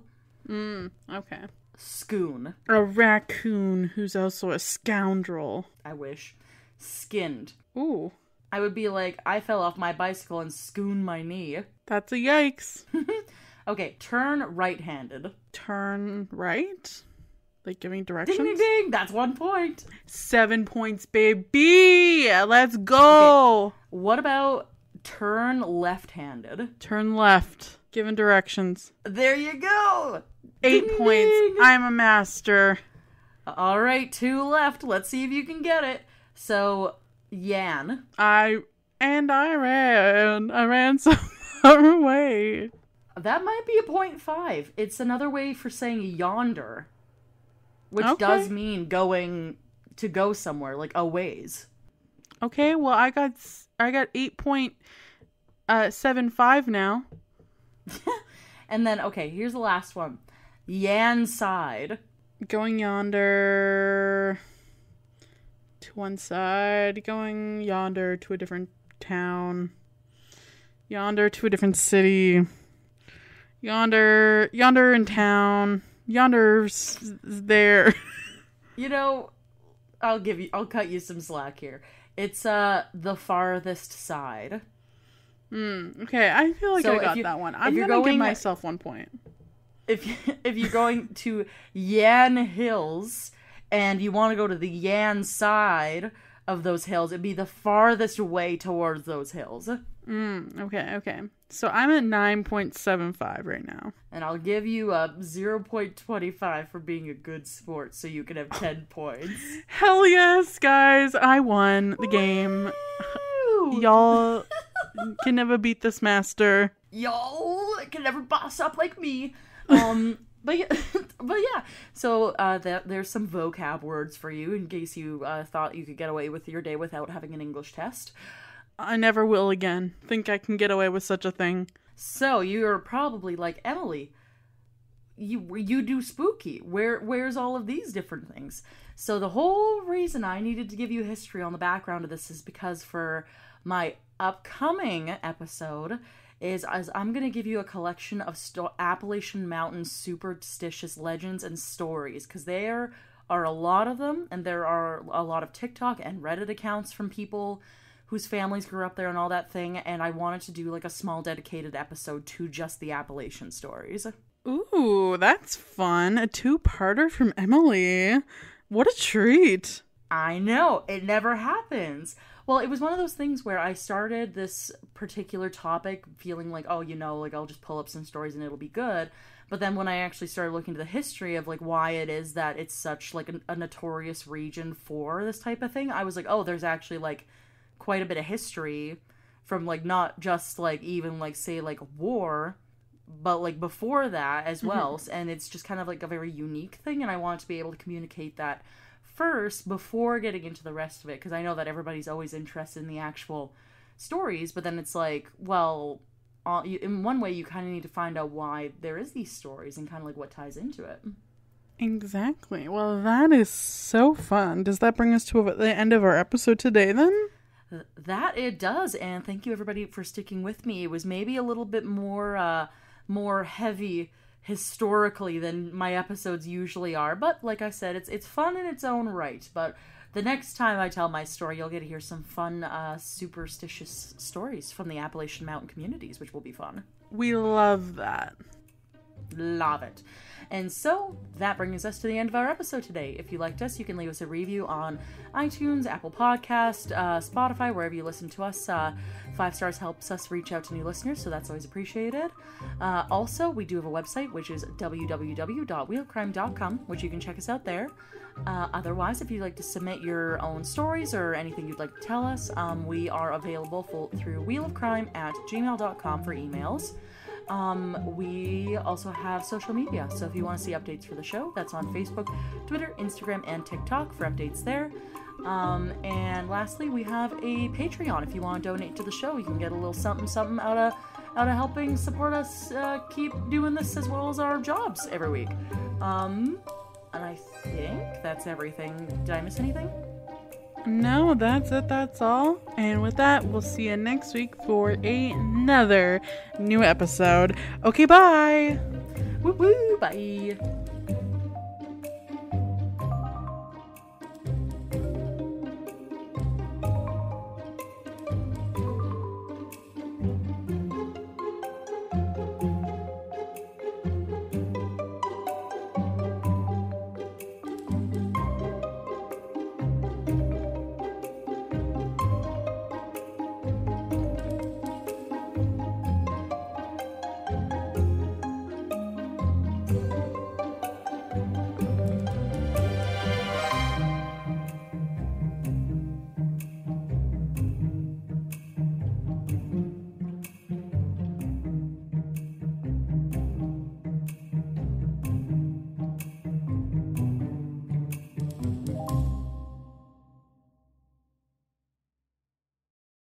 B: Okay.
A: Scoon.
B: A raccoon who's also a scoundrel.
A: I wish. Skinned.
B: Ooh.
A: I would be like, I fell off my bicycle and scooned my knee.
B: That's a yikes.
A: Okay, turn right-handed.
B: Turn right? Like giving directions?
A: Ding, ding, ding! That's 1 point.
B: 7 points, baby! Let's go!
A: Okay. What about turn left-handed?
B: Turn left. Giving directions.
A: There you go!
B: 8
A: Ding,
B: points.
A: ding.
B: I'm a master.
A: Alright, 2 left. Let's see if you can get it. So, Yan.
B: I ran so far away.
A: That might be a 0.5. It's another way for saying yonder. Which
B: Okay.
A: does mean going to go somewhere, like a ways.
B: Okay, well I got 8.75 now.
A: And then, okay, here's the last one. Yan side.
B: Going yonder to one side, going yonder to a different town, yonder to a different city, yonder in town, yonder's there.
A: You know, I'll cut you some slack here. It's the farthest side.
B: Okay, I feel like
A: So
B: I got
A: if
B: that one. I'm
A: you're
B: gonna give
A: going-
B: myself 1 point.
A: If you're going to Yan Hills and you want to go to the Yan side of those hills, it'd be the farthest way towards those hills.
B: Okay. So I'm at 9.75 right now.
A: And I'll give you a 0.25 for being a good sport so you can have 10 points.
B: Hell yes, guys! I won the game.
A: Woo!
B: Y'all can never beat this master.
A: Y'all can never boss up like me. But yeah. So there's some vocab words for you in case you thought you could get away with your day without having an English test.
B: I never will again. Think I can get away with such a thing.
A: So you're probably like Emily. you do spooky. Where's all of these different things? So the whole reason I needed to give you history on the background of this is because for my upcoming episode is I'm going to give you a collection of Appalachian Mountains superstitious legends and stories, because there are a lot of them, and there are a lot of TikTok and Reddit accounts from people whose families grew up there and all that thing, and I wanted to do like a small dedicated episode to just the Appalachian stories.
B: Ooh, that's fun. A 2-parter from Emily. What a treat.
A: I know, it never happens. Well, it was one of those things where I started this particular topic feeling like, oh, like I'll just pull up some stories and it'll be good. But then when I actually started looking into the history of like why it is that it's such like a notorious region for this type of thing, I was like, oh, there's actually like quite a bit of history from like not just like even like say like war, but like before that as well. Mm-hmm. And it's just kind of like a very unique thing, and I want to be able to communicate that first before getting into the rest of it, because I know that everybody's always interested in the actual stories, but then it's like, well, in one way you kind of need to find out why there is these stories and kind of like what ties into it.
B: Exactly. Well, that is so fun. Does that bring us to the end of our episode today then?
A: That it does, and thank you everybody for sticking with me. It was maybe a little bit more heavy historically than my episodes usually are, but like I said, it's fun in its own right. But the next time I tell my story, you'll get to hear some fun superstitious stories from the Appalachian Mountain communities, which will be fun.
B: We love that.
A: Love it. And so that brings us to the end of our episode today. If you liked us, you can leave us a review on iTunes, Apple Podcast, Spotify, wherever you listen to us. 5 stars helps us reach out to new listeners, so that's always appreciated. Also, we do have a website, which is www.wheelofcrime.com, which you can check us out there. Otherwise, if you'd like to submit your own stories or anything you'd like to tell us, we are available through wheelofcrime@gmail.com for emails. We also have social media, so if you want to see updates for the show, that's on Facebook, Twitter, Instagram, and TikTok for updates there. And lastly, we have a Patreon. If you want to donate to the show, you can get a little something out of helping support us keep doing this as well as our jobs every week. And I think that's everything. Did I miss anything?
B: No, that's it. That's all. And with that, we'll see you next week for another new episode. Okay, bye.
A: Woo woo, bye.